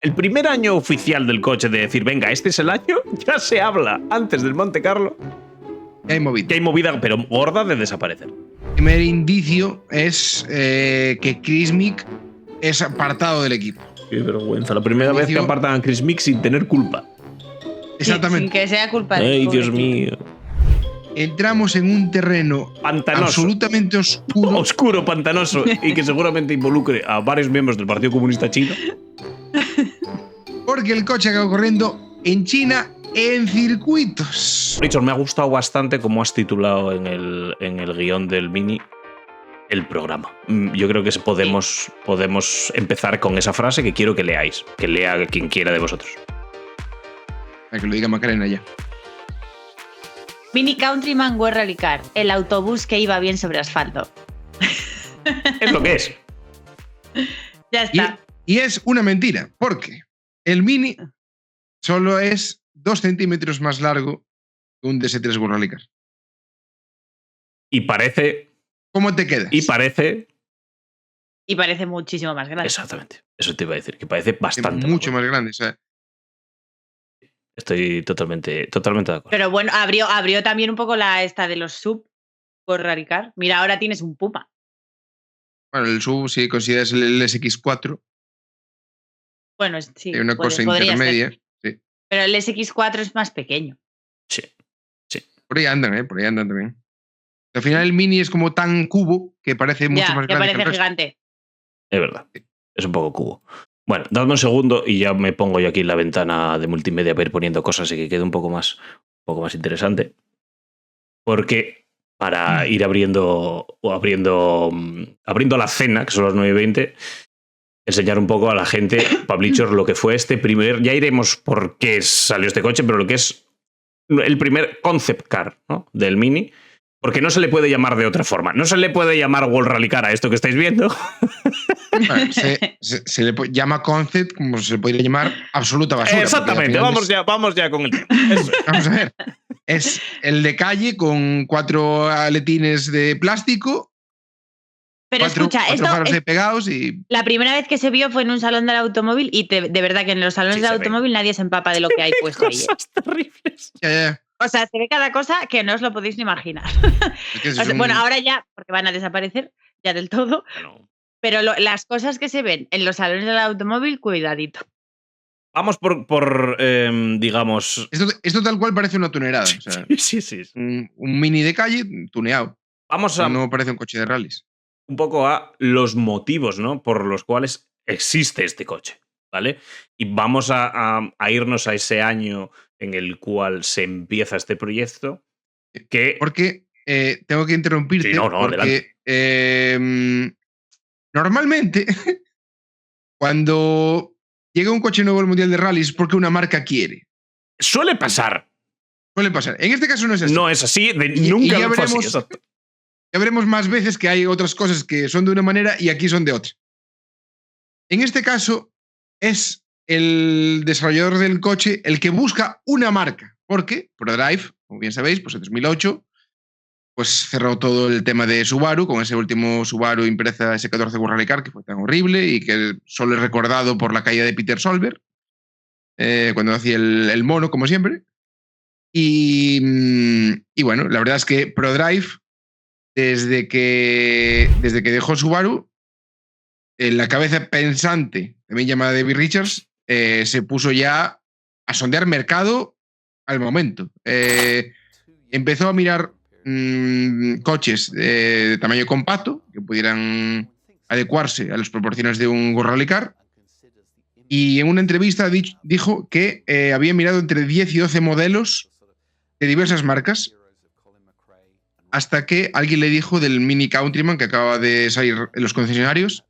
El primer año oficial del coche de decir, venga, este es el año, ya se habla antes del Monte Carlo. Que hay movida. Que hay movida, pero gorda de desaparecer. El primer indicio es que Chris Mick es apartado del equipo. Qué vergüenza. La primera vez que apartan a Chris Mick sin tener culpa. Exactamente. Sin que sea culpa de Ay, Dios mío. Entramos en un terreno pantanoso, absolutamente oscuro. Oscuro, pantanoso, y que seguramente involucre a varios miembros del Partido Comunista Chino. Porque el coche acaba corriendo en China en circuitos. Richard, me ha gustado bastante cómo has titulado en el guión del Mini el programa. Yo creo que podemos empezar con esa frase que quiero que leáis. Que lea quien quiera de vosotros. Para que lo diga Macarena ya. Mini Countryman World Rally Car, el autobús que iba bien sobre asfalto. Es lo que es. Ya está. Y es una mentira, porque el Mini solo es 2 centímetros más largo que un DS3 World Rally Car. Y parece... ¿Cómo te quedas? Y parece muchísimo más grande. Exactamente. Eso te iba a decir, que parece bastante mucho más grande. O sea. Estoy totalmente de acuerdo. Pero bueno, abrió también un poco la esta de los sub por Rally Car. Mira, ahora tienes un Puma. Bueno, el sub, si consideras el SX4. Bueno, sí. Hay una cosa intermedia. Sí. Pero el SX4 es más pequeño. Sí. Por ahí andan, por ahí andan también. Al final el Mini es como tan cubo que parece mucho más grande. Que parece gigante. Es verdad. Es un poco cubo. Bueno, dadme un segundo y ya me pongo yo aquí en la ventana de multimedia para ir poniendo cosas y que quede un poco más interesante. Porque para ir abriendo la cena, que son las 9:20, enseñar un poco a la gente, Pablichos, lo que fue este primer... Ya iremos por qué salió este coche, pero lo que es el primer concept car, ¿no?, del Mini. Porque no se le puede llamar de otra forma. No se le puede llamar World Rally Car a esto que estáis viendo. Bueno, se le llama concept como se le podría llamar absoluta basura. Exactamente, vamos ya con el tema. Vamos a ver. Es el de calle con 4 aletines de plástico. Pero escucha, cuatro faros pegados y... La primera vez que se vio fue en un salón del automóvil y de verdad que en los salones del automóvil nadie se empapa de lo que hay puesto ahí. Cosas terribles. Ya. O sea, se ve cada cosa que no os lo podéis ni imaginar. Es que bueno, ahora ya, porque van a desaparecer ya del todo. Pero las cosas que se ven en los salones del automóvil, cuidadito. Vamos por digamos... Esto tal cual parece una tunerada. O sea, sí. Un Mini de calle tuneado. No parece un coche de rallies. Un poco a los motivos, ¿no?, por los cuales existe este coche, ¿vale? Y vamos a irnos a ese año en el cual se empieza este proyecto. Porque tengo que interrumpirte. Sí, no, porque normalmente cuando llega un coche nuevo al Mundial de Rallys es porque una marca quiere. Suele pasar. En este caso no es así. No es así, nunca ya fue así. Ya veremos más veces que hay otras cosas que son de una manera y aquí son de otra. En este caso es el desarrollador del coche el que busca una marca, porque ProDrive, como bien sabéis, pues en 2008 pues cerró todo el tema de Subaru con ese último Subaru Impreza S14 World Rally Car que fue tan horrible y que solo es recordado por la caída de Peter Solberg cuando hacía el mono, como siempre. Y bueno, la verdad es que ProDrive, desde que dejó Subaru, la cabeza pensante, también llamada David Richards, se puso ya a sondear mercado al momento. Empezó a mirar coches de tamaño compacto que pudieran adecuarse a las proporciones de un World Rally Car, y en una entrevista dijo que había mirado entre 10 y 12 modelos de diversas marcas, hasta que alguien le dijo del Mini Countryman que acaba de salir en los concesionarios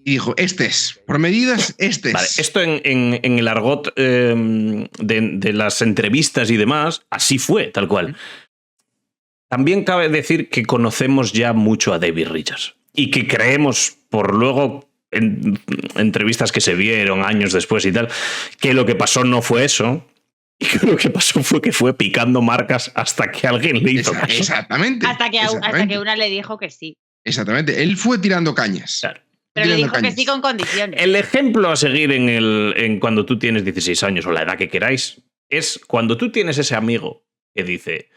y dijo, este es, por medidas, este es. Vale, esto en el argot de las entrevistas y demás, así fue, tal cual. También cabe decir que conocemos ya mucho a David Richards y que creemos, por luego en entrevistas que se vieron años después y tal, que lo que pasó no fue eso. Y que lo que pasó fue que fue picando marcas hasta que alguien le hizo caso. Exactamente. Hasta que una le dijo que sí. Exactamente. Él fue tirando cañas. Claro. Pero le dijo que sí con condiciones. El ejemplo a seguir en cuando tú tienes 16 años o la edad que queráis es cuando tú tienes ese amigo que dice: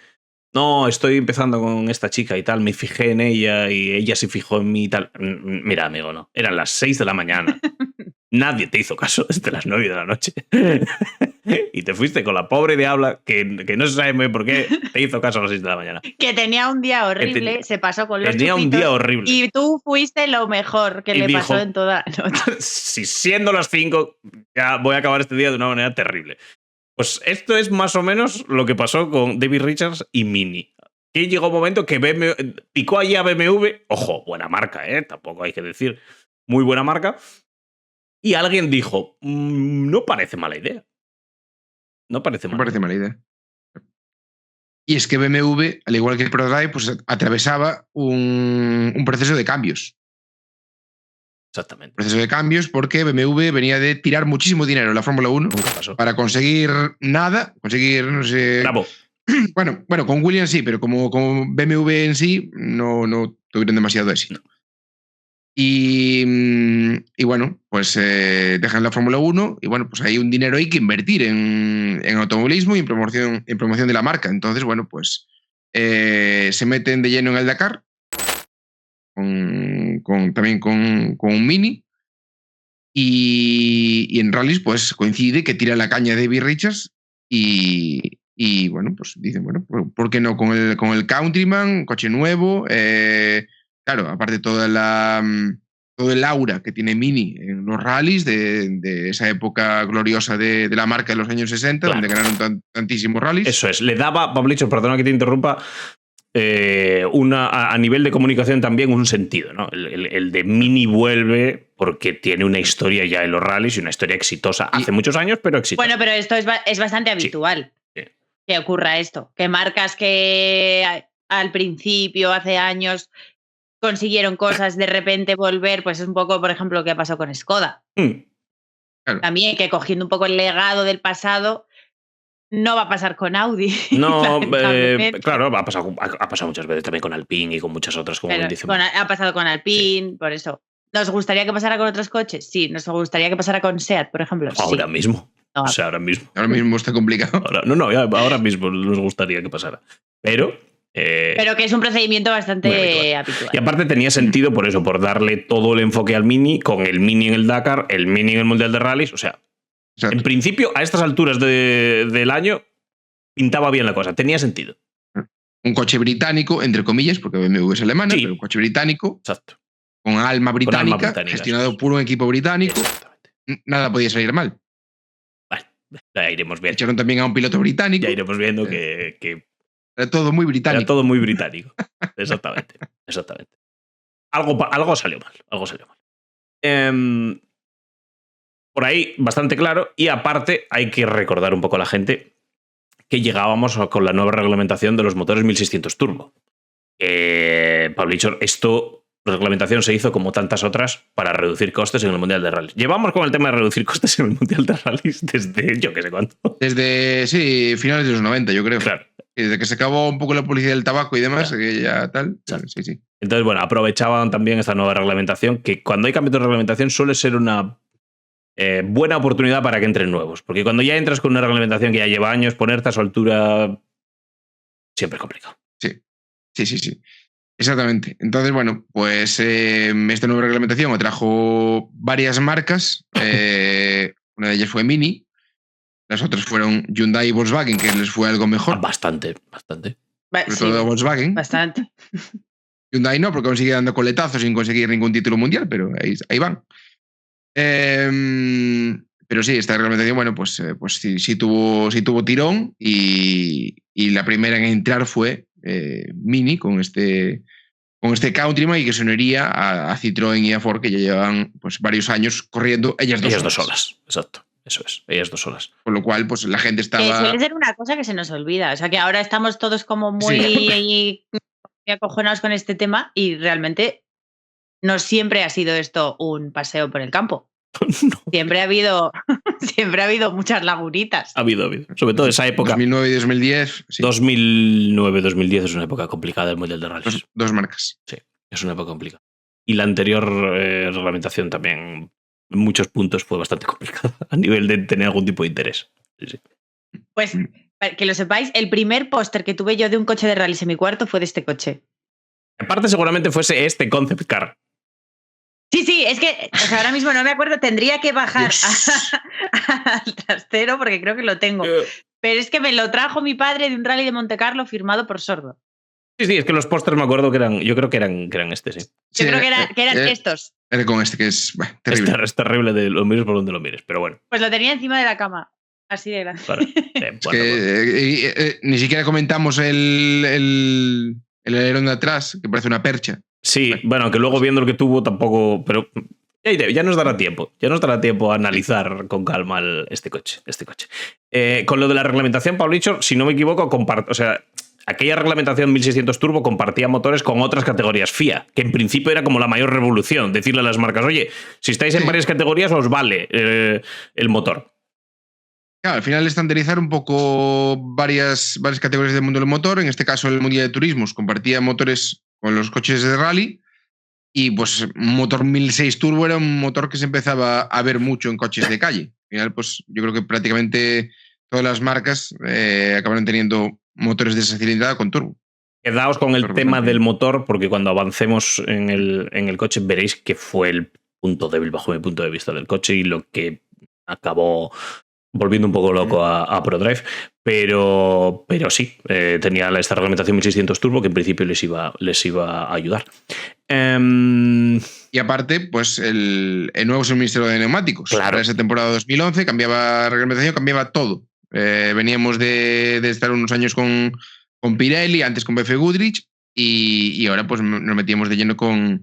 no, estoy empezando con esta chica y tal, me fijé en ella y ella se fijó en mí y tal. Mira, amigo, no. Eran las 6 de la mañana. Nadie te hizo caso desde las 9 de la noche. Y te fuiste con la pobre diabla que no se sabe muy por qué te hizo caso a las 6 de la mañana. Que tenía un día horrible, se pasó con los Tenía chupitos, un día horrible. Y tú fuiste lo mejor que le pasó en toda la noche. Si siendo las 5, ya voy a acabar este día de una manera terrible. Pues esto es más o menos lo que pasó con David Richards y Mini. Que llegó un momento que picó allí a BMW. Ojo, buena marca, tampoco hay que decir. Muy buena marca. Y alguien dijo: no parece mala idea. No parece mala idea. Y es que BMW, al igual que el ProDrive, pues atravesaba un proceso de cambios. Exactamente. Proceso de cambios porque BMW venía de tirar muchísimo dinero en la Fórmula 1 para conseguir nada, conseguir, no sé... Bravo. Bueno, con Williams sí, pero como BMW en sí no tuvieron demasiado éxito. No. Y bueno, pues dejan la Fórmula 1 y bueno, pues hay un dinero ahí que invertir en automovilismo y en promoción de la marca. Entonces, bueno, pues se meten de lleno en el Dakar, también con un Mini. Y en rallies, pues coincide que tira la caña de David Richards y bueno, pues dicen, bueno, ¿por qué no con el Countryman, coche nuevo? Claro, aparte todo el aura que tiene Mini en los rallies de esa época gloriosa de la marca de los años 60, claro, donde ganaron tantísimos rallies. Eso es, le daba, Pablicho, perdona que te interrumpa, a nivel de comunicación también un sentido, ¿no? El de Mini vuelve porque tiene una historia ya en los rallies y una historia exitosa hace muchos años, pero exitosa. Bueno, pero esto es bastante habitual, sí. Que ocurra esto, que marcas que al principio, hace años, consiguieron cosas, de repente volver, pues es un poco, por ejemplo, lo que ha pasado con Skoda. Claro. También que cogiendo un poco el legado del pasado, no va a pasar con Audi. No, claro, ha pasado muchas veces también con Alpine y con muchas otras, como bien dice. Ha pasado con Alpine, sí. Por eso. ¿Nos gustaría que pasara con otros coches? Sí. ¿Nos gustaría que pasara con SEAT, por ejemplo? Ahora sí. Mismo. No. O sea, ahora mismo. Ahora mismo está complicado. Ahora mismo nos gustaría que pasara. Pero que es un procedimiento bastante habitual. Y aparte tenía sentido por eso, por darle todo el enfoque al Mini, con el Mini en el Dakar, el Mini en el Mundial de Rallys. O sea, exacto. En principio, a estas alturas del año, pintaba bien la cosa. Tenía sentido. Un coche británico, entre comillas, porque BMW es alemana, sí. Pero un coche británico. Exacto. Con alma británica, gestionado por un equipo británico. Nada podía salir mal. Vale, ya iremos viendo. Echaron también a un piloto británico. Ya iremos viendo que era todo muy británico. Era todo muy británico. Exactamente. Algo salió mal. Por ahí, bastante claro. Y aparte, hay que recordar un poco a la gente que llegábamos con la nueva reglamentación de los motores 1600 turbo. Pablicho, reglamentación se hizo como tantas otras para reducir costes en el Mundial de Rallys. Llevamos con el tema de reducir costes en el Mundial de Rallys desde yo que sé cuánto. Desde, sí, finales de los 90, yo creo. Claro. Desde que se acabó un poco la publicidad del tabaco y demás, claro. Que ya tal. Sí. Entonces, bueno, aprovechaban también esta nueva reglamentación, que cuando hay cambios de reglamentación suele ser una buena oportunidad para que entren nuevos. Porque cuando ya entras con una reglamentación que ya lleva años, ponerte a su altura siempre es complicado. Sí. Exactamente. Entonces, bueno, pues esta nueva reglamentación trajo varias marcas. Una de ellas fue Mini. Las otras fueron Hyundai y Volkswagen, que les fue algo mejor. Bastante. Sobre todo Volkswagen. Bastante. Hyundai no, porque sigue dando coletazos sin conseguir ningún título mundial, pero ahí van. Pero sí, esta reglamentación, bueno, pues sí tuvo tirón y la primera en entrar fue Mini con este Countryman y que se uniría a Citroën y a Ford, que ya llevan pues varios años corriendo ellas dos solas. Exacto. Eso es, ellas dos solas. Con lo cual, pues la gente estaba... Que suele ser una cosa que se nos olvida. O sea, que ahora estamos todos como muy acojonados con este tema y realmente no siempre ha sido esto un paseo por el campo. No. Siempre ha habido muchas lagunitas. Ha habido. Sobre todo esa época. 2009 y 2010. Sí. 2009-2010 es una época complicada del Mundial de Rallys. Dos marcas. Sí, es una época complicada. y la anterior reglamentación también en muchos puntos fue bastante complicada a nivel de tener algún tipo de interés. Sí. Pues, para que lo sepáis, el primer póster que tuve yo de un coche de rallies en mi cuarto fue de este coche. Aparte seguramente fuese este concept car. Sí, es que ahora mismo no me acuerdo, tendría que bajar al trastero porque creo que lo tengo. Pero es que me lo trajo mi padre de un rally de Monte Carlo firmado por Sordo. Sí, es que los pósters me acuerdo que eran, yo creo que eran este, sí. Yo creo que eran estos. Era con este que es terrible. Es terrible, lo mires por donde lo mires, pero bueno. Pues lo tenía encima de la cama, así de grande. Vale. Es que ni siquiera comentamos el alerón de atrás, que parece una percha. Sí, bueno, que luego viendo lo que tuvo tampoco, pero ya nos dará tiempo. Ya nos dará tiempo a analizar con calma este coche. Con lo de la reglamentación, Pablicho, si no me equivoco, aquella reglamentación 1600 Turbo compartía motores con otras categorías FIA, que en principio era como la mayor revolución, decirle a las marcas, oye, si estáis en varias categorías os vale el motor. Claro, al final estandarizar un poco varias categorías del mundo del motor, en este caso el Mundial de Turismos compartía motores con los coches de rally y pues un motor 1006 Turbo era un motor que se empezaba a ver mucho en coches de calle. Al final, pues yo creo que prácticamente todas las marcas acabaron teniendo motores de esa cilindrada con turbo. Quedaos con el tema del motor, porque cuando avancemos en el coche veréis que fue el punto débil bajo mi punto de vista del coche y lo que acabó volviendo un poco loco a ProDrive, pero sí, tenía esta reglamentación 1600 Turbo que en principio les iba a ayudar. Y aparte, pues el nuevo suministro de neumáticos. Claro. Para esa temporada 2011 cambiaba reglamentación, cambiaba todo. Veníamos de estar unos años con Pirelli, antes con BF Goodrich, y ahora pues nos metíamos de lleno con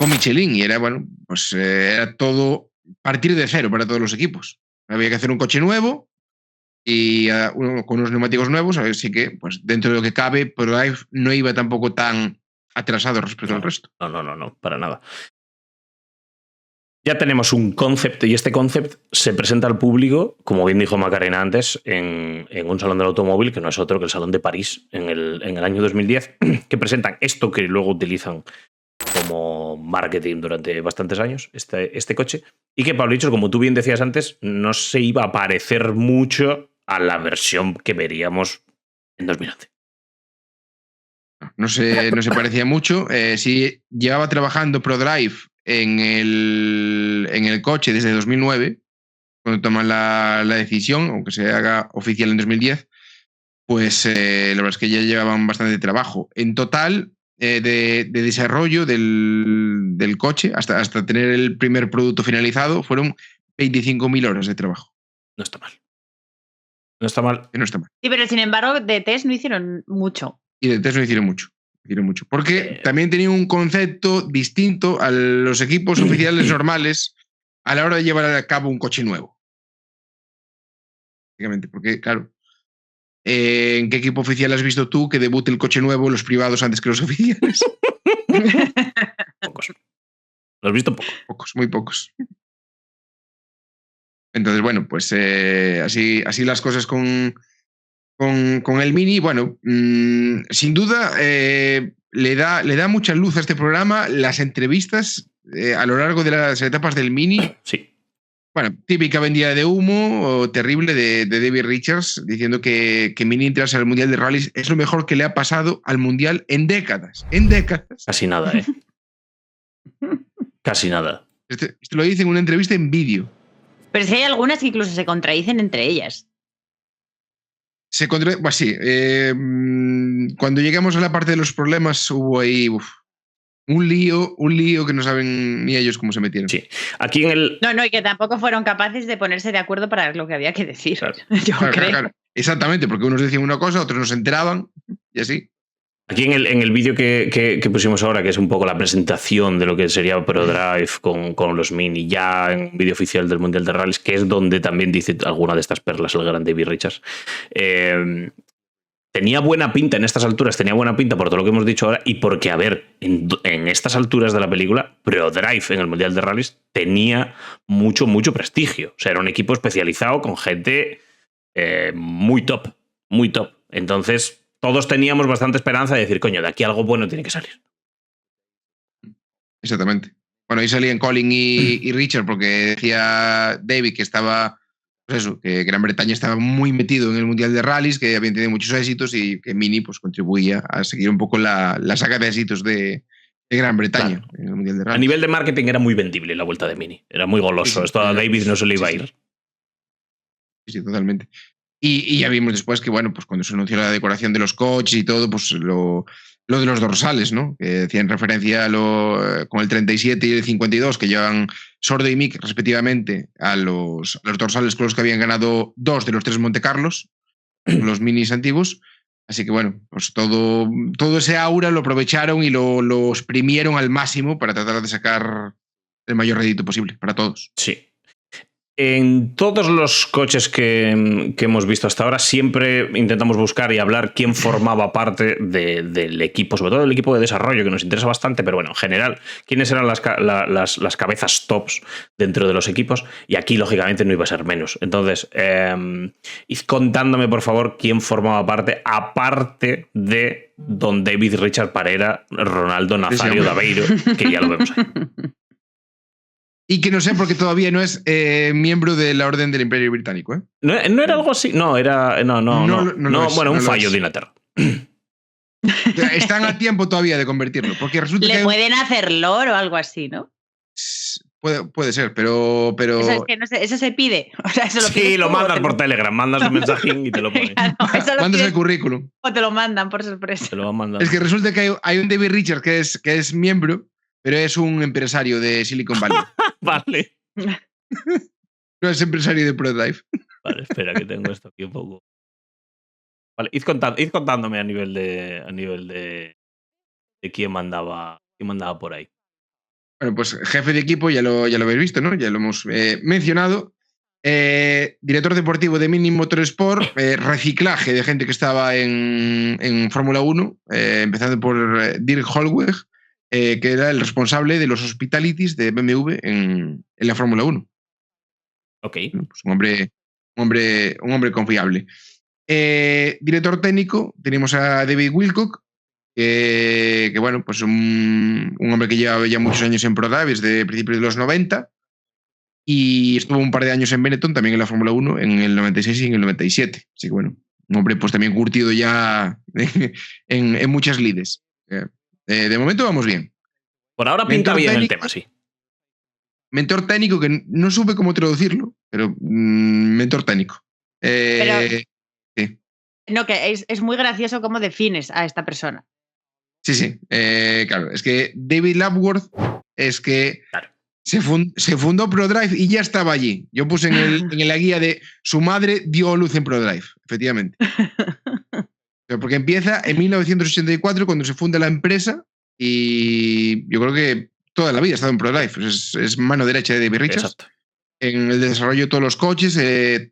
Michelin. Y era, bueno, pues era todo partir de cero para todos los equipos. Había que hacer un coche nuevo y con unos neumáticos nuevos, así que pues dentro de lo que cabe, ProDrive no iba tampoco tan atrasado respecto al resto. No, para nada. Ya tenemos un concept y este concept se presenta al público, como bien dijo Macarena antes, en un salón del automóvil que no es otro que el Salón de París en el año 2010, que presentan esto que luego utilizan como marketing durante bastantes años, este coche, y que, Pablicho, como tú bien decías antes, no se iba a parecer mucho a la versión que veríamos en 2011. No se parecía mucho. Sí, llevaba trabajando ProDrive en el coche desde 2009, cuando toman la decisión, aunque se haga oficial en 2010, pues la verdad es que ya llevaban bastante trabajo. En total, de desarrollo del coche hasta tener el primer producto finalizado, fueron 25.000 horas de trabajo. No está mal. No está mal. Sí, pero sin embargo, de test no hicieron mucho. Y de test no hicieron mucho. Porque también tenía un concepto distinto a los equipos oficiales normales a la hora de llevar a cabo un coche nuevo. Porque, claro, ¿en qué equipo oficial has visto tú que debute el coche nuevo los privados antes que los oficiales? Pocos. ¿Lo has visto? Pocos, muy pocos. Entonces, bueno, pues así las cosas con el Mini. Bueno, sin duda le da mucha luz a este programa las entrevistas a lo largo de las etapas del Mini. Sí. Bueno, típica vendida de humo o terrible de David Richards diciendo que Mini entrarse al Mundial de Rallys es lo mejor que le ha pasado al Mundial en décadas. En décadas. Casi nada, Casi nada. Esto lo dice en una entrevista en vídeo. Pero si hay algunas que incluso se contradicen entre ellas. Pues sí. Cuando llegamos a la parte de los problemas hubo ahí un lío que no saben ni ellos cómo se metieron. Sí. Aquí en el... No, y que tampoco fueron capaces de ponerse de acuerdo para lo que había que decir. Claro. Yo creo. Claro. Exactamente, porque unos decían una cosa, otros no se enteraban y así. Aquí en el vídeo que pusimos ahora, que es un poco la presentación de lo que sería ProDrive con los Mini, ya en un vídeo oficial del Mundial de Rallys, que es donde también dice alguna de estas perlas el gran David Richards, tenía buena pinta en estas alturas, tenía buena pinta por todo lo que hemos dicho ahora y porque, a ver, en estas alturas de la película, ProDrive en el Mundial de Rallys tenía mucho prestigio. O sea, era un equipo especializado con gente muy top. Entonces, todos teníamos bastante esperanza de decir, coño, de aquí algo bueno tiene que salir. Exactamente. Bueno, ahí salían Colin y Richard porque decía David que estaba, pues eso, que Gran Bretaña estaba muy metido en el Mundial de Rallys, que habían tenido muchos éxitos y que Mini pues contribuía a seguir un poco la saga de éxitos de Gran Bretaña en el Mundial de Rallys. A nivel de marketing era muy vendible la vuelta de Mini. Era muy goloso. Esto a David no se le iba a ir. Sí, totalmente. Y ya vimos después que, bueno, pues cuando se anunció la decoración de los coches y todo, pues lo de los dorsales, ¿no? Que hacían referencia con el 37 y el 52, que llevan Sordo y Mick respectivamente a los dorsales con los que habían ganado 2 de los 3 Monte Carlos, los minis antiguos. Así que, bueno, pues todo ese aura lo aprovecharon y lo exprimieron al máximo para tratar de sacar el mayor rédito posible para todos. Sí. En todos los coches que hemos visto hasta ahora siempre intentamos buscar y hablar quién formaba parte del equipo, sobre todo del equipo de desarrollo, que nos interesa bastante, pero bueno, en general, quiénes eran las cabezas tops dentro de los equipos, y aquí lógicamente no iba a ser menos. Entonces, id contándome por favor quién formaba parte, aparte de Don David, Richard Parera, Ronaldo Nazario Daveiro, que ya lo vemos ahí. Y que no sé porque todavía no es miembro de la Orden del Imperio Británico. ¿Eh? ¿No era algo así? No, era. No, bueno, un fallo de Inglaterra. Están a tiempo todavía de convertirlo. Porque resulta Le pueden hacer lore o algo así, ¿no? Puede ser, pero. Eso es que no sé, eso se pide. O sea, eso lo sí, lo mandas por Telegram, mandas un mensajín y te lo ponen. Claro, mandas el currículum. O te lo mandan por sorpresa. Te lo van mandando. Es que resulta que hay un David Richards que es miembro, pero es un empresario de Silicon Valley. Vale. No es empresario de ProDrive. Vale, espera, que tengo esto aquí un poco. Vale, id contándome a nivel de quién mandaba por ahí. Bueno, pues jefe de equipo, ya lo habéis visto, ¿no? Ya lo hemos mencionado. Director deportivo de Mini Motorsport, reciclaje de gente que estaba en Fórmula 1, empezando por Dirk Hollweg, que era el responsable de los hospitalities de BMW en la Fórmula 1. Ok. Pues un hombre confiable. Director técnico, tenemos a David Wilcock, que bueno, pues un hombre que lleva ya muchos años en ProDrive, desde principios de los 90, y estuvo un par de años en Benetton, también en la Fórmula 1, en el 96 y en el 97. Así que bueno, un hombre pues también curtido ya en muchas lides. De momento vamos bien. Por ahora pinta bien el tema, sí. Mentor técnico, que no supe cómo traducirlo, pero mentor técnico. Sí. No, que es muy gracioso cómo defines a esta persona. Sí. Claro, es que David Lapworth es que claro. se fundó ProDrive y ya estaba allí. Yo puse en la guía de su madre dio luz en ProDrive, efectivamente. Pero porque empieza en 1984 cuando se funda la empresa y yo creo que toda la vida ha estado en ProDrive. Es mano derecha de David Richards. Exacto. En el desarrollo de todos los coches,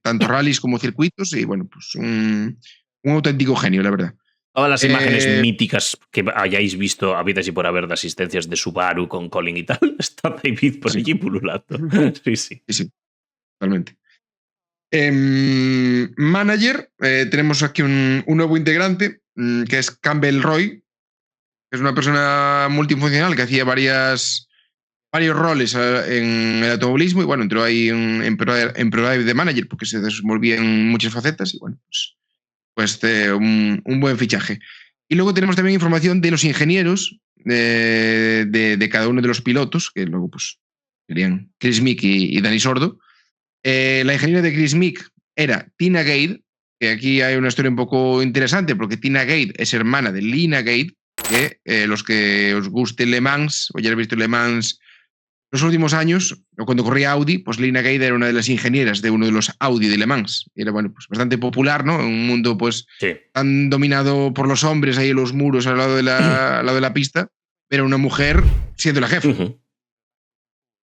tanto rallies como circuitos, y bueno, pues un auténtico genio, la verdad. Todas las imágenes míticas que hayáis visto, habidas y por haber, de asistencias de Subaru con Colin y tal, está David por allí pululando. Sí. Totalmente. Manager, tenemos aquí un nuevo integrante, que es Campbell Roy, que es una persona multifuncional que hacía varios roles en el automovilismo, y bueno, entró ahí en ProDrive de manager porque se desenvolvía en muchas facetas, y bueno, pues un buen fichaje. Y luego tenemos también información de los ingenieros de cada uno de los pilotos, que luego pues serían Chris Meek y Danny Sordo. La ingeniera de Chris Meek era Tina Gade, que aquí hay una historia un poco interesante, porque Tina Gade es hermana de Lina Gade, que los que os guste Le Mans, o ya habéis visto Le Mans los últimos años, o cuando corría Audi, pues Lina Gade era una de las ingenieras de uno de los Audi de Le Mans. Era, bueno, pues bastante popular, ¿no? En un mundo pues tan dominado por los hombres ahí en los muros al lado de la pista, pero una mujer siendo la jefa.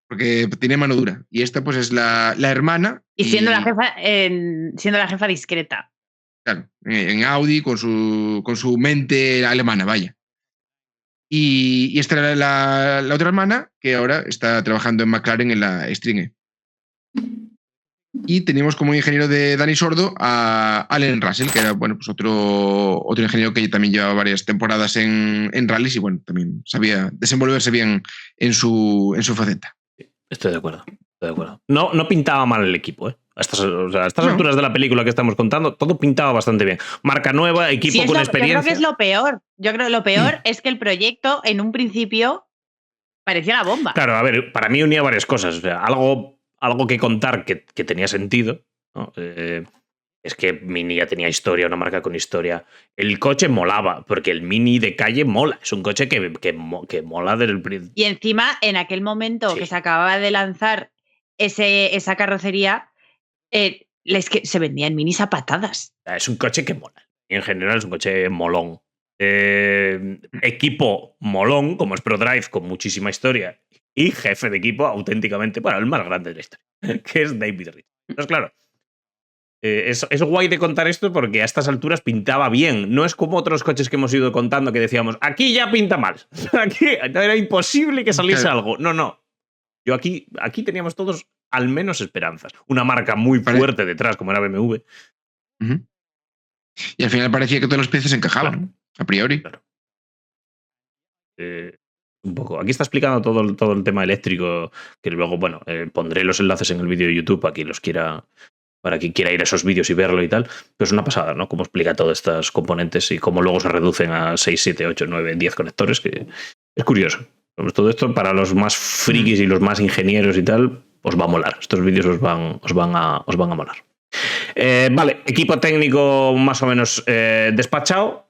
Porque tiene mano dura. Y esta pues es la hermana. Y siendo la jefa discreta. Claro, en Audi con su mente alemana, vaya. Y esta era la otra hermana que ahora está trabajando en McLaren en la Stringe. Y teníamos como ingeniero de Dani Sordo a Allen Russell, que era bueno, pues otro ingeniero que también llevaba varias temporadas en rallies y bueno, también sabía desenvolverse bien en su faceta. Estoy de acuerdo. No pintaba mal el equipo, ¿eh? A estas alturas de la película que estamos contando, todo pintaba bastante bien. Marca nueva, equipo con experiencia. Yo creo que es lo peor. Yo creo que lo peor es que el proyecto, en un principio, parecía la bomba. Claro, a ver, para mí unía varias cosas. O sea, algo que contar que tenía sentido, ¿no? Es que Mini ya tenía historia, una marca con historia. El coche molaba, porque el Mini de calle mola. Es un coche que mola desde el principio. Y encima, en aquel momento que se acababa de lanzar esa carrocería, es que se vendían Minis a patadas. Es un coche que mola. Y en general es un coche molón. Equipo molón, como es ProDrive, con muchísima historia. Y jefe de equipo auténticamente, bueno, el más grande de la historia, que es David Rich. Entonces, claro, es guay de contar esto porque a estas alturas pintaba bien. No es como otros coches que hemos ido contando que decíamos, aquí ya pinta mal. Aquí era imposible que saliese algo. No. Yo aquí teníamos todos al menos esperanzas. Una marca muy fuerte detrás, como era BMW. Y al final parecía que todas las piezas encajaban, claro. A priori. Claro. Un poco. Aquí está explicando todo el tema eléctrico, que luego, bueno, pondré los enlaces en el vídeo de YouTube para quien quiera ir a esos vídeos y verlo y tal. Pero es una pasada, ¿no? Cómo explica todas estas componentes y cómo luego se reducen a 6, 7, 8, 9, 10 conectores, que es curioso. Todo esto para los más frikis y los más ingenieros y tal, os va a molar. Estos vídeos os van a molar. Vale, equipo técnico más o menos despachado.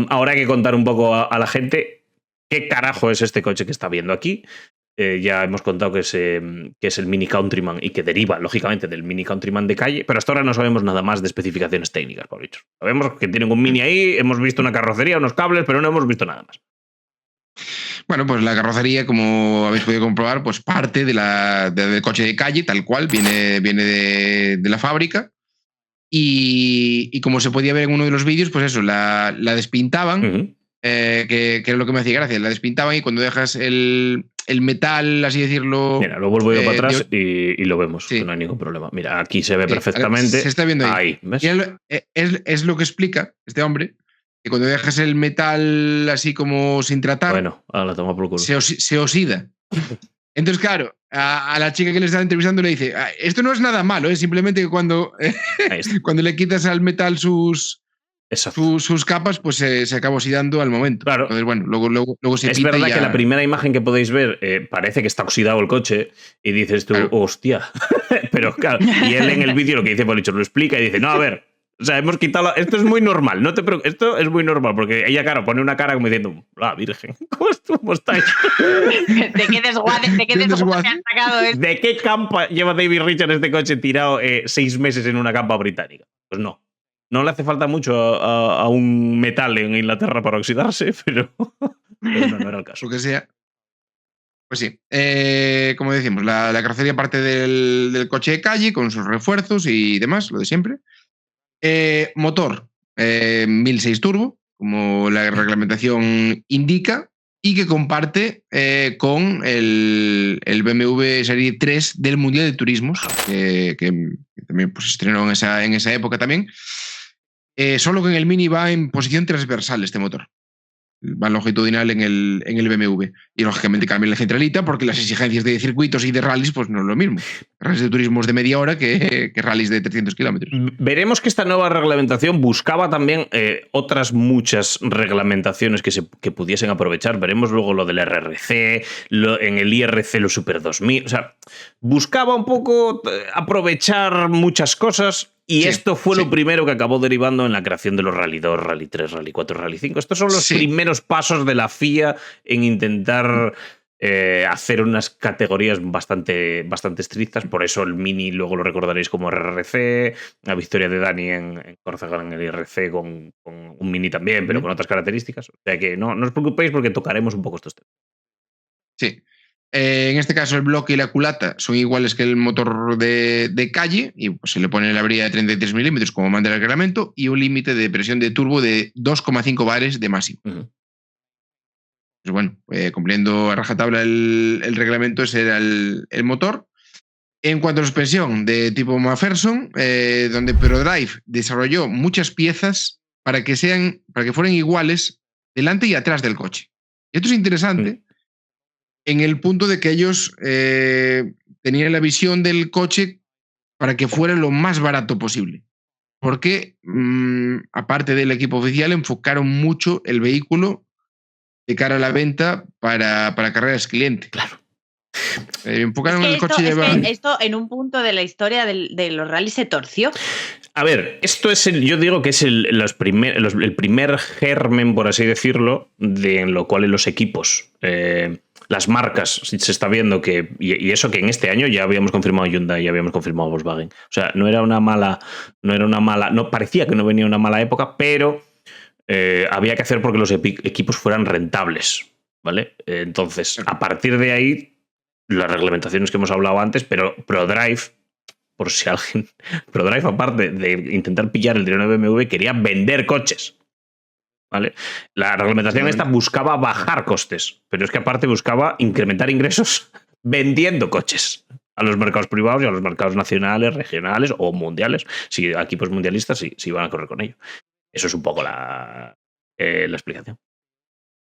Ahora hay que contar un poco a la gente qué carajo es este coche que está viendo aquí. Ya hemos contado que es el Mini Countryman y que deriva, lógicamente, del Mini Countryman de calle, pero hasta ahora no sabemos nada más de especificaciones técnicas, por dicho. Sabemos que tienen un Mini ahí, hemos visto una carrocería, unos cables, pero no hemos visto nada más. Bueno, pues la carrocería, como habéis podido comprobar, pues parte del coche de calle, tal cual, viene de la fábrica. Y como se podía ver en uno de los vídeos, pues eso, la despintaban, que era lo que me hacía gracia, la despintaban y cuando dejas el metal, así decirlo... Mira, lo vuelvo yo para atrás y lo vemos, que no hay ningún problema. Mira, aquí se ve perfectamente. Se está viendo ahí. ¿Ves? Es lo que explica este hombre, que cuando dejas el metal así como sin tratar, bueno, la toma por culo. Se oxida. Entonces, claro, a la chica que le está entrevistando le dice, esto no es nada malo, es simplemente que cuando le quitas al metal sus capas, pues se acaba oxidando al momento. Claro. Entonces, bueno, luego se es quita. Es verdad ya... que la primera imagen que podéis ver parece que está oxidado el coche y dices tú, claro. Hostia. Pero claro, y él en el vídeo lo que dice, por dicho, lo explica y dice, no, a ver, o sea, hemos quitado... Esto es muy normal, no te preocupes, esto es muy normal, porque ella, claro, pone una cara como diciendo, virgen, ¿cómo estáis? ¿De qué desguace has sacado esto? ¿De qué campa lleva David Richard este coche tirado 6 meses en una campa británica? Pues no. No le hace falta mucho a un metal en Inglaterra para oxidarse, pero no era el caso. Lo que sea. Pues sí, como decimos, la carrocería parte del coche de calle con sus refuerzos y demás, lo de siempre. Motor 1006 turbo, como la reglamentación indica, y que comparte con el BMW Serie 3 del Mundial de Turismos, que también pues, se estrenó en esa época también. Solo que en el Mini va en posición transversal este motor. Va longitudinal en el BMW. Y lógicamente cambia la centralita porque las exigencias de circuitos y de rallies pues no es lo mismo. Rallies de turismos de media hora que rallies de 300 kilómetros. Veremos que esta nueva reglamentación buscaba también otras muchas reglamentaciones que pudiesen aprovechar. Veremos luego lo del RRC, en el IRC los Super 2000. O sea, buscaba un poco aprovechar muchas cosas. Y esto fue lo primero que acabó derivando en la creación de los Rally 2, Rally 3, Rally 4, Rally 5. Estos son los primeros pasos de la FIA en intentar hacer unas categorías bastante estrictas. Por eso el Mini luego lo recordaréis como RRC, la victoria de Dani en Córcega en el IRC con un Mini también, pero con otras características. O sea que no os preocupéis porque tocaremos un poco estos temas. Sí. En este caso el bloque y la culata son iguales que el motor de calle y pues, se le pone la brida de 33 milímetros como manda el reglamento y un límite de presión de turbo de 2,5 bares de máximo. Pues bueno, cumpliendo a rajatabla el reglamento, ese era el motor. En cuanto a suspensión de tipo McPherson, donde ProDrive desarrolló muchas piezas para que fueran iguales delante y atrás del coche. Y esto es interesante en el punto de que ellos tenían la visión del coche para que fuera lo más barato posible. Porque, aparte del equipo oficial, enfocaron mucho el vehículo de cara a la venta para carreras cliente. Claro. Enfocaron es que el coche. Esto en un punto de la historia de los rallies se torció. A ver, esto es yo digo que es el primer germen, por así decirlo, en lo cual en los equipos, las marcas, se está viendo que, y eso que en este año ya habíamos confirmado Hyundai y habíamos confirmado Volkswagen. O sea, no parecía que no venía una mala época, pero había que hacer porque los equipos fueran rentables, ¿vale? Entonces, a partir de ahí, las reglamentaciones que hemos hablado antes, pero ProDrive, por si alguien, ProDrive, aparte de intentar pillar el dinero de BMW, quería vender coches, ¿vale? La reglamentación esta buscaba bajar costes, pero es que aparte buscaba incrementar ingresos vendiendo coches a los mercados privados y a los mercados nacionales, regionales o mundiales. Si equipos mundialistas sí van a correr con ello. Eso es un poco la explicación.